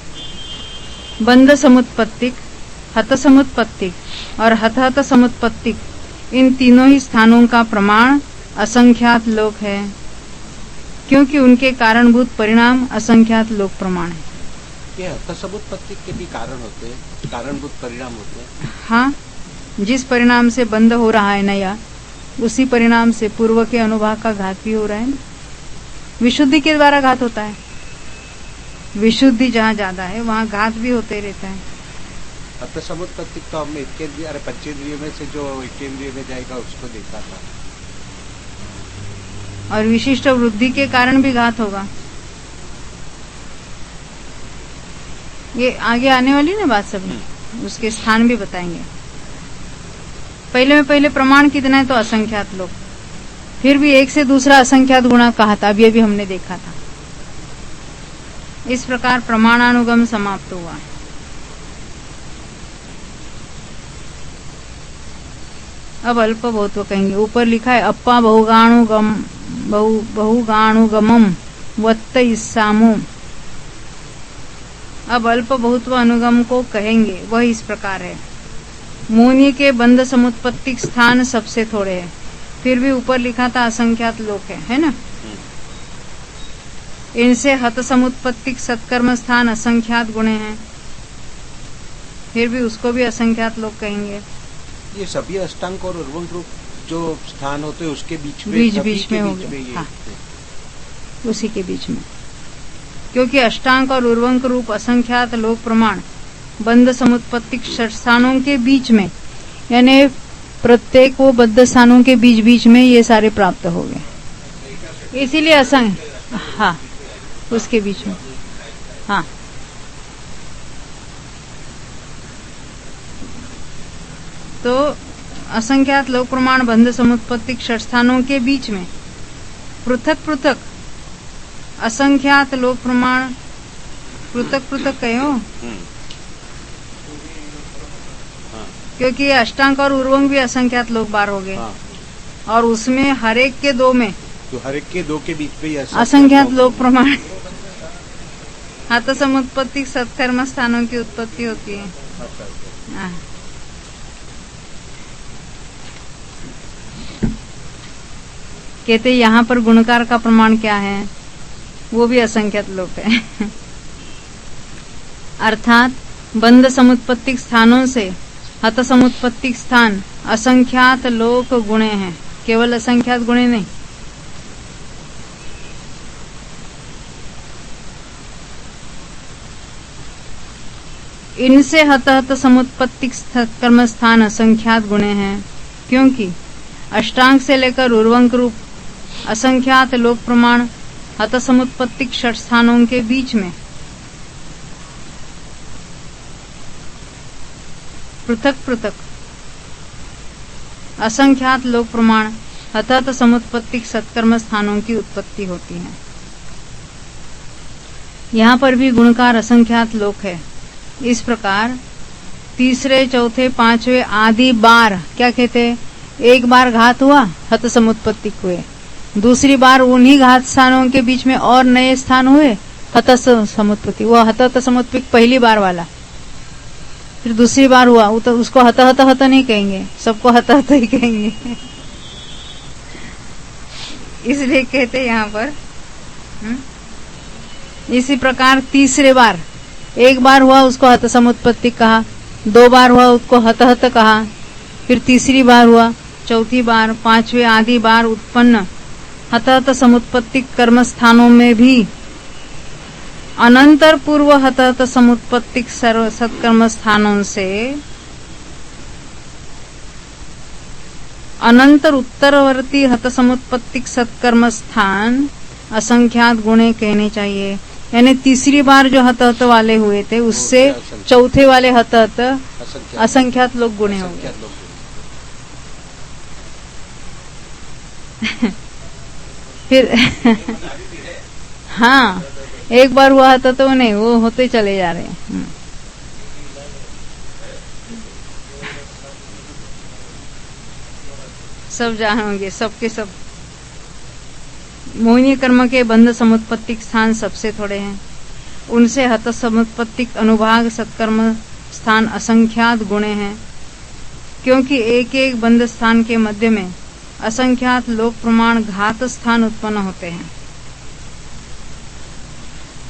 बंध समुत्पत्तिक, हत समुत्पत्तिक और हतहत समुत्पत्तिक, इन तीनों ही स्थानों का प्रमाण असंख्यात लोक है, क्योंकि उनके कारणभूत परिणाम असंख्यात लोक प्रमाण है। ये हत समुत्पत्ति के भी कारण होते हैं, कारणभूत परिणाम होते हैं। हाँ जिस परिणाम से बंध हो रहा है नया, उसी परिणाम से पूर्व के अनुभाग का घात भी हो रहा है ना। विशुद्धि के द्वारा घात होता है, विशुद्धि जहाँ ज्यादा है वहाँ घात भी होते रहता है। अब तो समुत्पत्ति तो हमने इक्केंद्रिय, अरे पंचेंद्रिय में से जो इक्केंद्रिय में जाएगा उसको देखा था। और विशिष्ट वृद्धि के कारण भी घात होगा। ये आगे आने वाली ना बात सब, उसके स्थान भी बताएंगे। पहले प्रमाण कितना है तो असंख्यात लोग, फिर भी एक से दूसरा असंख्यात गुणा कहा था, अभी हमने देखा था। इस प्रकार प्रमाणानुगम समाप्त हुआ। अब अल्प बहुत्व कहेंगे। ऊपर लिखा है अप्पा बहुगाणुगमम वत्त इस्सामो। अब अल्प बहुत्व अनुगम को कहेंगे, वह इस प्रकार है। मून्य के बंध समुत्पत्तिक स्थान सबसे थोड़े हैं, फिर भी ऊपर लिखा था असंख्यात लोक है ना। इनसे हत समुत्पत्तिक सत्कर्म स्थान असंख्यात गुणे हैं, फिर भी उसको भी असंख्यात लोक कहेंगे। ये सभी अष्टांग और उर्वंक रूप जो स्थान होते हैं उसके बीच में हो गया। हाँ, उसी के बीच में, क्योंकि अष्टांग और उर्वंक रूप असंख्यात लोक प्रमाण बंध समुत्पत्तिक स्थानों के बीच में, यानी प्रत्येक वो बद्ध स्थानों के बीच बीच में ये सारे प्राप्त हो गए, इसीलिए असंग, हाँ उसके बीच में, हाँ तो असंख्यात लोक प्रमाण बंध समुत्पत्तिक स्थानों के बीच में पृथक पृथक असंख्यात लोक प्रमाण पृथक पृथक कहो, क्योंकि अष्टांग और उर्वंग भी असंख्यात लोक बार हो गए। और उसमें हर एक के दो में, तो हर एक के दो के बीच में असंख्यात लोक प्रमाण हत समुत्पत्तिक सत्कर्म स्थानों की उत्पत्ति होती है। कहते यहाँ पर गुणकार का प्रमाण क्या है, वो भी असंख्यात लोक है। अर्थात बंध समुत्पत्तिक स्थानों से हत समुत्पत्तिक स्थान असंख्यात लोक गुणे हैं, केवल असंख्यात गुणे नहीं। इनसे हत हत समुत्पत्तिक कर्म स्थान असंख्यात गुणे हैं, क्योंकि अष्टांग से लेकर उर्वंक रूप असंख्यात लोक प्रमाण हत समुत्पत्तिक षट स्थानों के बीच में पृथक पृथक असंख्यात लोक प्रमाण हत समुत्पत्तिक सत्कर्म स्थानों की उत्पत्ति होती है। यहाँ पर भी गुणकार असंख्यात लोक है। इस प्रकार तीसरे चौथे पांचवे आदि बार क्या कहते हैं, एक बार घात हुआ हत समुत्पत्तिक हुए, दूसरी बार उन्हीं घात स्थानों के बीच में और नए स्थान हुए हत समुत्पत्ति। वो हत समुत्पत्तिक पहली बार वाला, फिर दूसरी बार हुआ तो उसको हत हत हत नहीं कहेंगे, सबको हत हत ही कहेंगे। इसलिए कहते यहाँ पर इसी प्रकार तीसरे बार, एक बार हुआ उसको हत समुत्पत्ति कहा, दो बार हुआ उसको हत हत कहा, फिर तीसरी बार हुआ, चौथी बार, पांचवे आदि बार उत्पन्न हत हत समुत्पत्तिक कर्म स्थानों में भी अनंतर पूर्व हत हत समुत्पत्तिक सर्व सत्कर्म स्थानों से अनंतर उत्तरवर्ती हत समुत्पत्तिक सत्कर्म स्थान असंख्यात गुणे कहने चाहिए। यानी तीसरी बार जो हत हत वाले हुए थे उससे चौथे वाले हत हत असंख्यात लोग गुणे हो गए। फिर हाँ, एक बार हुआ था तो नहीं, वो होते चले जा रहे हैं। सब जानोगे, सबके सब मोहिनी कर्म के बंध समुत्पत्तिक स्थान सबसे थोड़े हैं, उनसे हत समुत्पत्तिक अनुभाग सत्कर्म स्थान असंख्यात गुणे हैं, क्योंकि एक एक बंध स्थान के मध्य में असंख्यात लोक प्रमाण घात स्थान उत्पन्न होते हैं।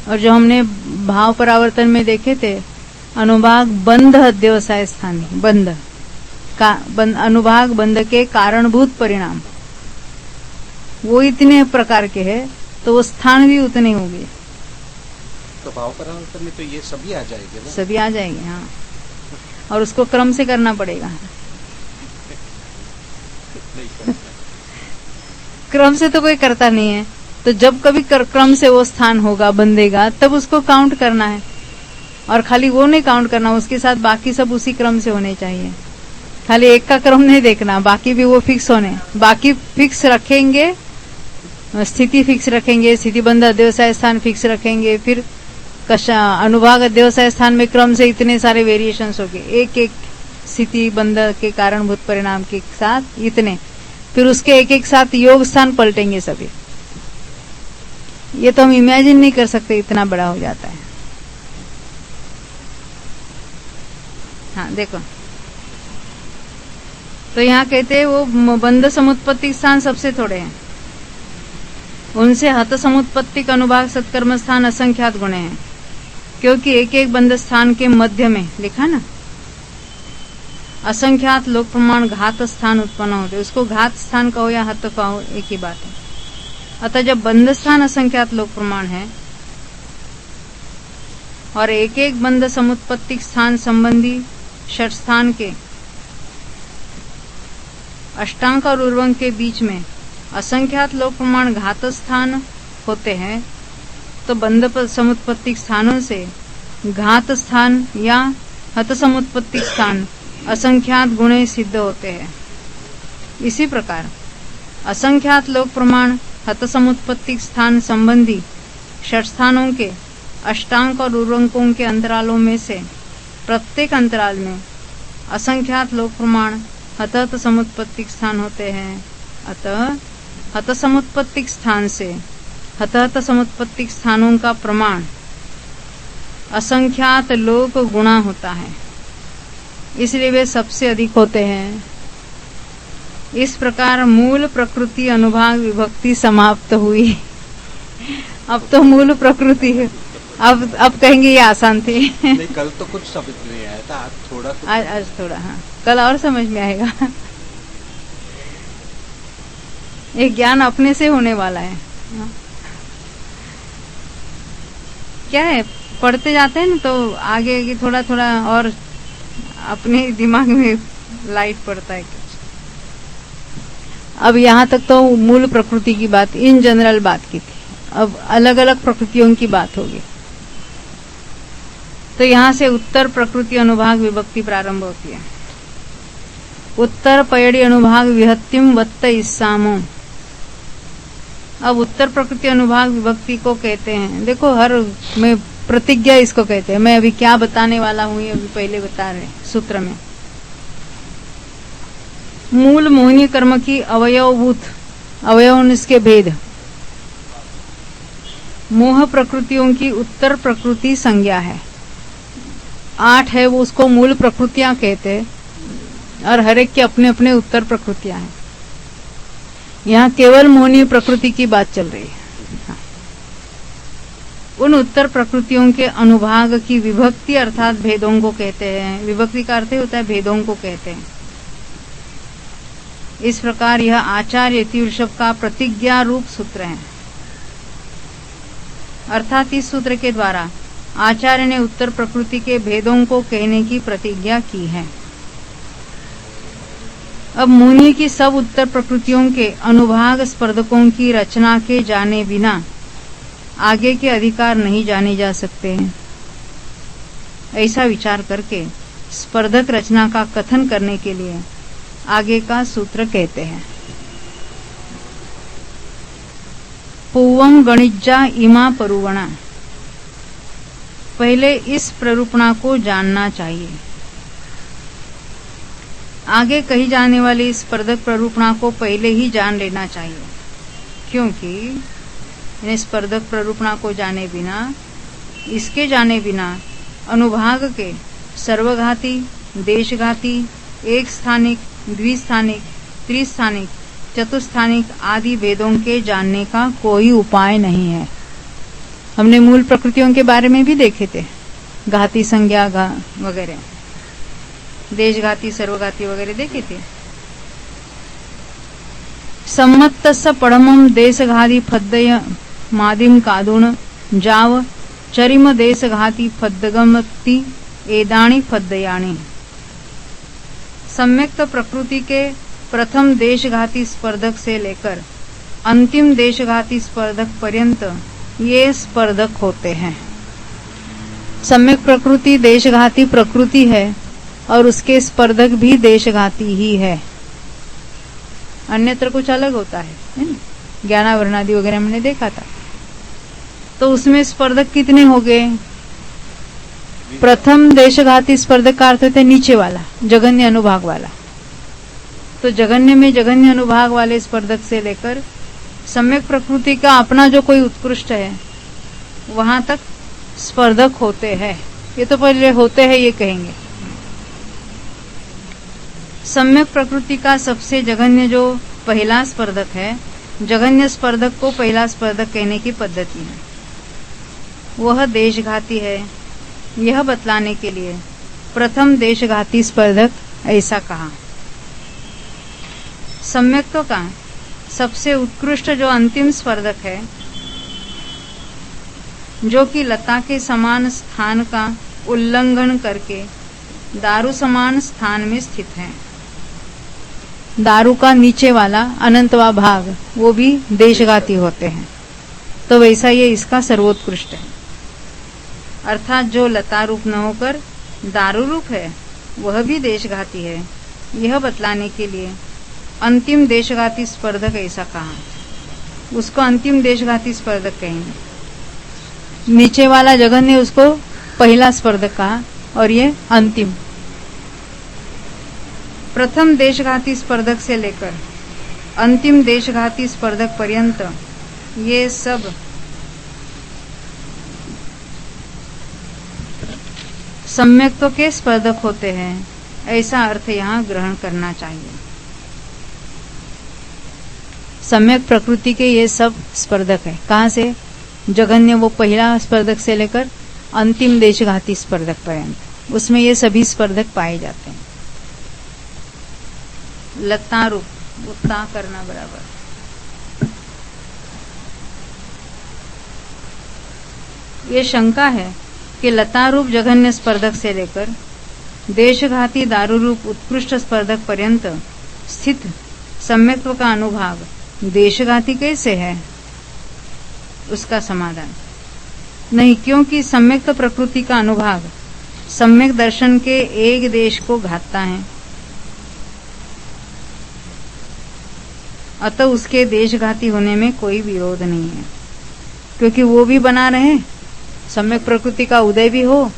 और जो हमने भाव परावर्तन में देखे थे, अनुभाग बंध अध्यवसाय स्थान, बंध अनुभाग बंध के कारणभूत परिणाम वो इतने प्रकार के हैं, तो वो स्थान भी उतने होंगे। तो भाव परावर्तन में तो ये सभी आ जाएंगे ना? सभी आ जाएंगे, हाँ। और उसको क्रम से करना पड़ेगा। क्रम से तो कोई करता नहीं है, तो जब कभी क्रम से वो स्थान होगा, बंधेगा, तब उसको काउंट करना है। और खाली वो नहीं काउंट करना, उसके साथ बाकी सब उसी क्रम से होने चाहिए। खाली एक का क्रम नहीं देखना, बाकी भी वो फिक्स होने। बाकी फिक्स रखेंगे, स्थिति फिक्स रखेंगे, स्थिति बंध अध्यवसाय स्थान फिक्स रखेंगे, फिर अनुभाग अध्यवसाय स्थान में क्रम से इतने सारे वेरिएशंस हो गए, एक एक स्थिति बंध के कारणभूत परिणाम के साथ इतने, फिर उसके एक एक साथ योग स्थान पलटेंगे सभी। ये तो हम इमेजिन नहीं कर सकते, इतना बड़ा हो जाता है। हाँ देखो, तो यहाँ कहते हैं वो बंध समुत्पत्ति स्थान सबसे थोड़े हैं, उनसे हत समुत्पत्तिक अनुभाग सत्कर्म स्थान असंख्यात गुणे हैं, क्योंकि एक एक बंध स्थान के मध्य में लिखा ना, असंख्यात लोक प्रमाण घात स्थान उत्पन्न होते। उसको घात स्थान कहो या हत कहो, एक ही बात है। अतः जब बंध स्थान असंख्यात लोक प्रमाण है और एक एक बंध समुत्पत्तिक स्थान संबंधी षट स्थान के अष्टांग और उर्वंग के बीच में असंख्यात लोक प्रमाण घात स्थान होते हैं, तो बंध समुत्पत्तिक स्थानों से घात स्थान या हत समुत्पत्तिक स्थान असंख्यात गुणे सिद्ध होते हैं। इसी प्रकार असंख्यात लोक प्रमाण हत समुत्पत्तिक स्थान संबंधी षट स्थानों के अष्टांग और उर्वंकों के अंतरालों में से प्रत्येक अंतराल में असंख्यात लोक प्रमाण हत समुत्पत्तिक स्थान होते हैं। अतः हत समुत्पत्तिक स्थान से हत समुत्पत्तिक स्थानों का प्रमाण असंख्यात लोक गुणा होता है, इसलिए वे सबसे अधिक होते हैं। इस प्रकार मूल प्रकृति अनुभाग विभक्ति समाप्त हुई। अब तो मूल प्रकृति है, अब कहेंगे ये आसान थे। नहीं, कल तो कुछ समझ नहीं आया था, आज थोड़ा हाँ, कल और समझ में आएगा। ये ज्ञान अपने से होने वाला है। क्या है, पढ़ते जाते हैं ना, तो आगे की थोड़ा थोड़ा और अपने दिमाग में लाइट पड़ता है। अब यहाँ तक तो मूल प्रकृति की बात, इन जनरल बात की थी। अब अलग अलग प्रकृतियों की बात होगी। तो यहाँ से उत्तर प्रकृति अनुभाग विभक्ति प्रारंभ होती है। उत्तर पयड़ी अनुभाग विहत्तिम वत्त इस्सामो। अब उत्तर प्रकृति अनुभाग विभक्ति को कहते हैं, देखो हर में प्रतिज्ञा इसको कहते हैं। मैं अभी क्या बताने वाला हूं, ये अभी पहले बता रहे सूत्र में। मूल मोहिनी कर्म की अवयवभूत अवयव इसके भेद, मोह प्रकृतियों की उत्तर प्रकृति संज्ञा है। 8 है, वो उसको मूल प्रकृतियां कहते हैं, और हर एक के अपने अपने उत्तर प्रकृतियां हैं। यहाँ केवल मोहिनी प्रकृति की बात चल रही है। उन उत्तर प्रकृतियों के अनुभाग की विभक्ति अर्थात भेदों को कहते हैं। विभक्ति का अर्थ होता है भेदों को कहते हैं। इस प्रकार यह आचार्य यति ऋषभ का प्रतिज्ञा रूप सूत्र है। अर्थात इस सूत्र के द्वारा आचार्य ने उत्तर प्रकृति के भेदों को कहने की प्रतिज्ञा की है। अब मुनि की सब उत्तर प्रकृतियों के अनुभाग स्पर्धकों की रचना के जाने बिना आगे के अधिकार नहीं जाने जा सकते हैं। ऐसा विचार करके स्पर्धक रचना का कथन करने के लिए आगे का सूत्र कहते हैं। पूवम गणिज्जा इमा परुवणा। पहले इस प्ररूपणा को जानना चाहिए। आगे कही जाने वाली स्पर्धक प्ररूपणा को पहले ही जान लेना चाहिए, क्योंकि स्पर्धक प्ररूपणा को जाने बिना, इसके जाने बिना अनुभाग के सर्वघाती, देशघाती, एक स्थानिक, द्विस्थानिक, त्रिस्थानिक, चतुस्थानिक आदि भेदों के जानने का कोई उपाय नहीं है। हमने मूल प्रकृतियों के बारे में भी देखे थे, घाती संज्ञा वगैरह। देशघाती, सर्वघाती वगैरह देखे थे। सम्मत्तस्स पडमं देशघाती फद्दय मादिम कादुण जाव चरिम देशघाती फद्दगमति एदाणी फद्दयाणी। सम्यक्त प्रकृति के प्रथम देशघाती स्पर्धक से लेकर अंतिम देशघाती स्पर्धक पर्यंत ये स्पर्धक होते हैं। सम्यक प्रकृति देशघाती प्रकृति है और उसके स्पर्धक भी देशघाती ही है, अन्यत्र कुछ अलग होता है ना? ज्ञानावरणादि वगैरह हमने देखा था। तो उसमें स्पर्धक कितने हो गए? प्रथम देशघाती स्पर्धक का अर्थ होता है नीचे वाला, जघन्य अनुभाग वाला। तो जघन्य में जघन्य अनुभाग वाले स्पर्धक से लेकर सम्यक प्रकृति का अपना जो कोई उत्कृष्ट है वहां तक स्पर्धक होते हैं। ये तो पहले होते हैं ये कहेंगे। सम्यक प्रकृति का सबसे जघन्य जो पहला स्पर्धक है, जघन्य स्पर्धक को पहला स्पर्धक कहने की पद्धति है, वह देशघाती है। यह बतलाने के लिए प्रथम देशघाती स्पर्धक ऐसा कहा। सम्यक्त्व का सबसे उत्कृष्ट जो अंतिम स्पर्धक है, जो कि लता के समान स्थान का उल्लंघन करके दारु समान स्थान में स्थित है। दारु का नीचे वाला अनंतवा भाग वो भी देशघाती होते हैं। तो वैसा ये इसका सर्वोत्कृष्ट है। अर्थात जो लता रूप न होकर दारू रूप है वह भी देशघाती है। यह बतलाने के लिए अंतिम देशघाती स्पर्धक ऐसा कहा। उसको अंतिम देशघाती स्पर्धक कहेंगे। नीचे वाला जघन्य उसको पहला स्पर्धक कहा और ये अंतिम। प्रथम देशघाती स्पर्धक से लेकर अंतिम देशघाती स्पर्धक पर्यंत ये सब सम्यक्त्व के स्पर्धक होते हैं, ऐसा अर्थ यहाँ ग्रहण करना चाहिए। सम्यक प्रकृति के ये सब स्पर्धक है। कहाँ से? जघन्य वो पहला स्पर्धक से लेकर अंतिम देशघाती स्पर्धक पर्यंत, उसमें ये सभी स्पर्धक पाए जाते हैं। लता रूप उतना करना बराबर। ये शंका है कि लता रूप जघन्य स्पर्धक से लेकर देशघाती दारू रूप उत्कृष्ट स्पर्धक पर्यंत स्थित सम्यक्त्व का अनुभाग देशघाती कैसे है? उसका समाधान नहीं, क्योंकि सम्यक्त प्रकृति का अनुभाग सम्यक दर्शन के एक देश को घातता है, अतः उसके देशघाती होने में कोई विरोध नहीं है। क्योंकि वो भी बना रहे, सम्यक प्रकृति का उदय भी हो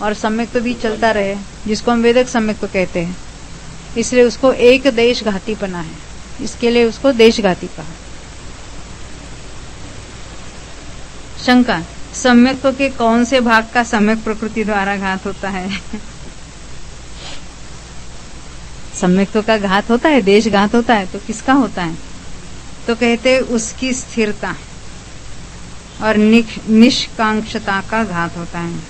और सम्यक तो भी चलता रहे, जिसको हम वेदक सम्यक तो कहते हैं। इसलिए उसको एक देशघाती बना है, इसके लिए उसको देशघाती कहा। शंका, सम्यक्त्व के कौन से भाग का सम्यक प्रकृति द्वारा घात होता है? सम्यक्त्व का घात होता है, देश घात होता है, तो किसका होता है? तो कहते उसकी स्थिरता और निष्कांक्षता का घात होता है।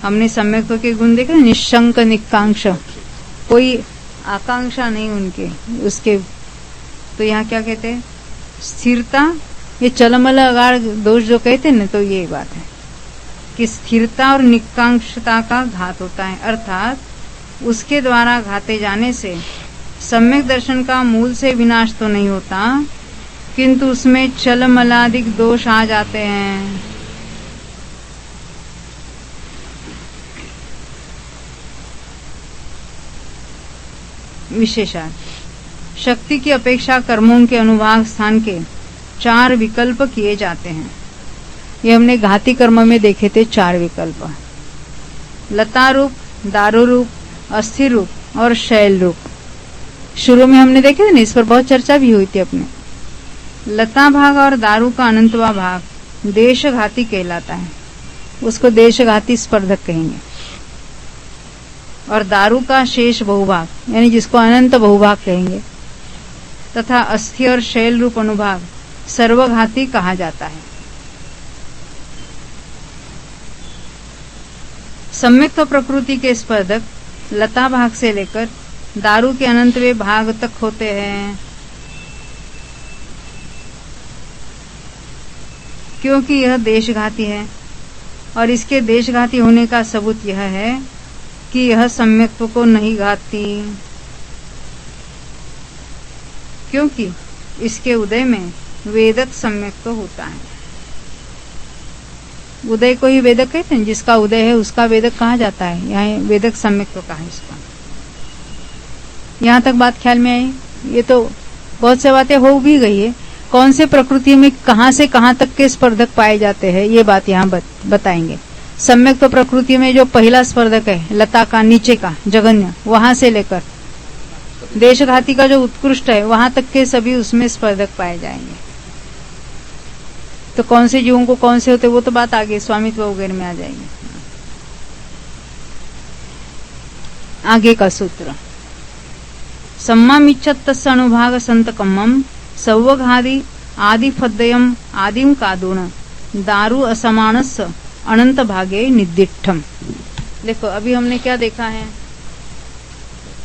हमने सम्यक्त्व के गुण देखे, निशंक निकांक्ष, कोई आकांक्षा नहीं उनके उसके। तो यहाँ क्या कहते हैं? स्थिरता, ये चलमल अगाड़ दोष जो कहते हैं ना, तो ये बात है कि स्थिरता और निकांक्षता का घात होता है। अर्थात उसके द्वारा घाते जाने से सम्यक दर्शन का मूल से विनाश तो नहीं होता, किंतु उसमें चलमलादिक दोष आ जाते हैं। विशेषार्थ, शक्ति की अपेक्षा कर्मों के अनुभाग स्थान के 4 विकल्प किए जाते हैं। ये हमने घाती कर्म में देखे थे 4 विकल्प, लता रूप, दारू रूप, अस्थिर रूप और शैल रूप। शुरू में हमने देखे थे ना, इस पर बहुत चर्चा भी हुई थी अपने। लता भाग और दारू का अनंतवा भाग देशघाती कहलाता है, उसको देशघाती स्पर्धक कहेंगे। और दारू का शेष बहुभाग यानी जिसको अनंत बहुभाग कहेंगे, तथा अस्थि और शैल रूप अनुभाग सर्वघाती कहा जाता है। सम्यक्त्व प्रकृति के स्पर्धक लता भाग से लेकर दारू के अनंतवें भाग तक होते हैं, क्योंकि यह देशघाती है और इसके देशघाती होने का सबूत यह है कि यह सम्यक्त्व को नहीं घातती, क्योंकि इसके उदय में वेदक सम्यक्त्व होता है। उदय को ही वेदक कहते हैं, जिसका उदय है उसका वेदक कहा जाता है। यहाँ वेदक सम्यक्त्व कहा है इसका। यहाँ तक बात ख्याल में आई। ये तो बहुत से बातें हो भी गई है। कौन से प्रकृति में कहाँ से कहाँ तक के स्पर्धक पाए जाते हैं ये बात यहाँ बताएंगे। सम्यक्त्व प्रकृति में जो पहला स्पर्धक है लता का, नीचे का जगन्य, वहां से लेकर देशघाती का जो उत्कृष्ट है वहां तक के सभी उसमें स्पर्धक पाए जाएंगे। तो कौन से जीवों को कौन से होते वो तो बात आगे स्वामित्व वगैरह में आ जाएगी। आगे का सूत्र सम्मामिच्छत तस्य अनुभाग संतकम्मम सौवघादि आदि फद्दयम आदिम कादून दारू असमानस्य अनंत भागे निदिष्ठम। देखो अभी हमने क्या देखा है,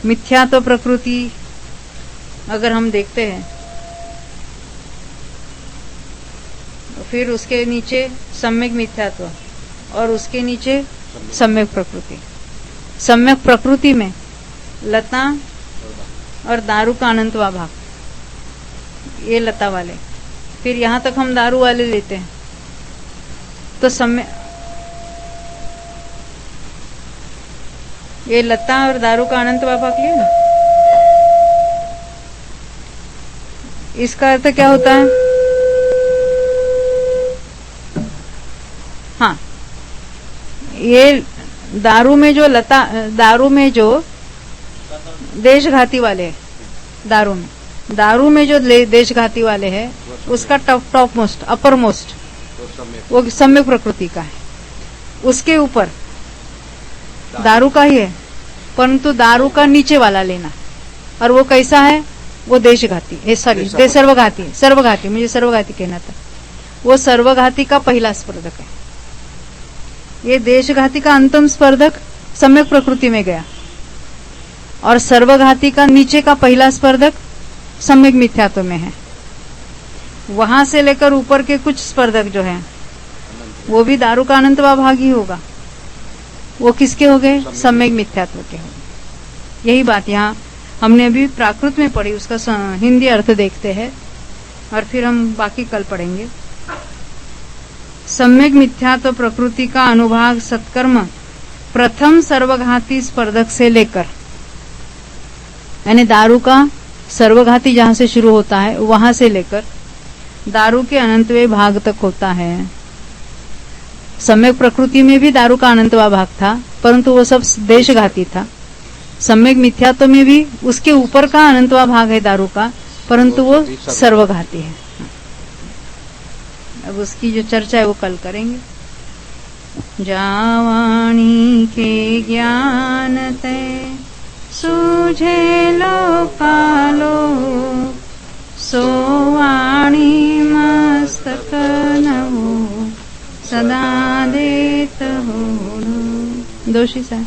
मिथ्यात्व प्रकृति अगर हम देखते हैं तो फिर उसके नीचे सम्यक मिथ्यात्व और उसके नीचे सम्यक प्रकृति। सम्यक प्रकृति में लता और दारू का अनंतवा भाग, ये लता वाले, फिर यहां तक हम दारू वाले लेते हैं तो सम्यक ये लता और दारू का अनंत भाग लिया ना। इसका अर्थ क्या होता है, हाँ ये दारू में जो लता, दारू में जो देशघाती वाले है, दारू में जो देशघाती वाले है उसका टॉप मोस्ट अपर मोस्ट वो सम्यक प्रकृति का है। उसके ऊपर दारू का ही है, परंतु दारू का नीचे वाला लेना, और वो कैसा है, वो देशघाती है, सॉरी सर्वघाती है। सर्वघाती, मुझे सर्वघाती कहना था। वो सर्वघाती का पहला स्पर्धक है। ये देशघाती का अंतिम स्पर्धक सम्यक प्रकृति में गया, और सर्वघाती का नीचे का पहला स्पर्धक सम्यक मिथ्यात्व में है। वहां से लेकर ऊपर के कुछ स्पर्धक जो है वो भी दारू का अनंतवा भाग ही होगा। वो किसके हो गए, सम्यक मिथ्यात्व के हो गए। यही बात यहाँ हमने अभी प्राकृत में पढ़ी, उसका हिंदी अर्थ देखते हैं और फिर हम बाकी कल पढ़ेंगे। सम्यक मिथ्यात्व प्रकृति का अनुभाग सत्कर्म प्रथम सर्वघाती स्पर्धक से लेकर, यानी दारू का सर्वघाती जहां से शुरू होता है वहां से लेकर दारू के अनंतवें भाग तक होता है। सम्यक प्रकृति में भी दारू का अनंतवा भाग था, परंतु वो सब देशघाती था। सम्यक मिथ्यात्व में भी उसके ऊपर का अनंतवा भाग है दारू का, परंतु वो सर्वघाती है। अब उसकी जो चर्चा है वो कल करेंगे। जावाणी के ज्ञान ते सूझे लोकालो सोवाणी मस्तक नवो सदा देत हो। दोषी साहब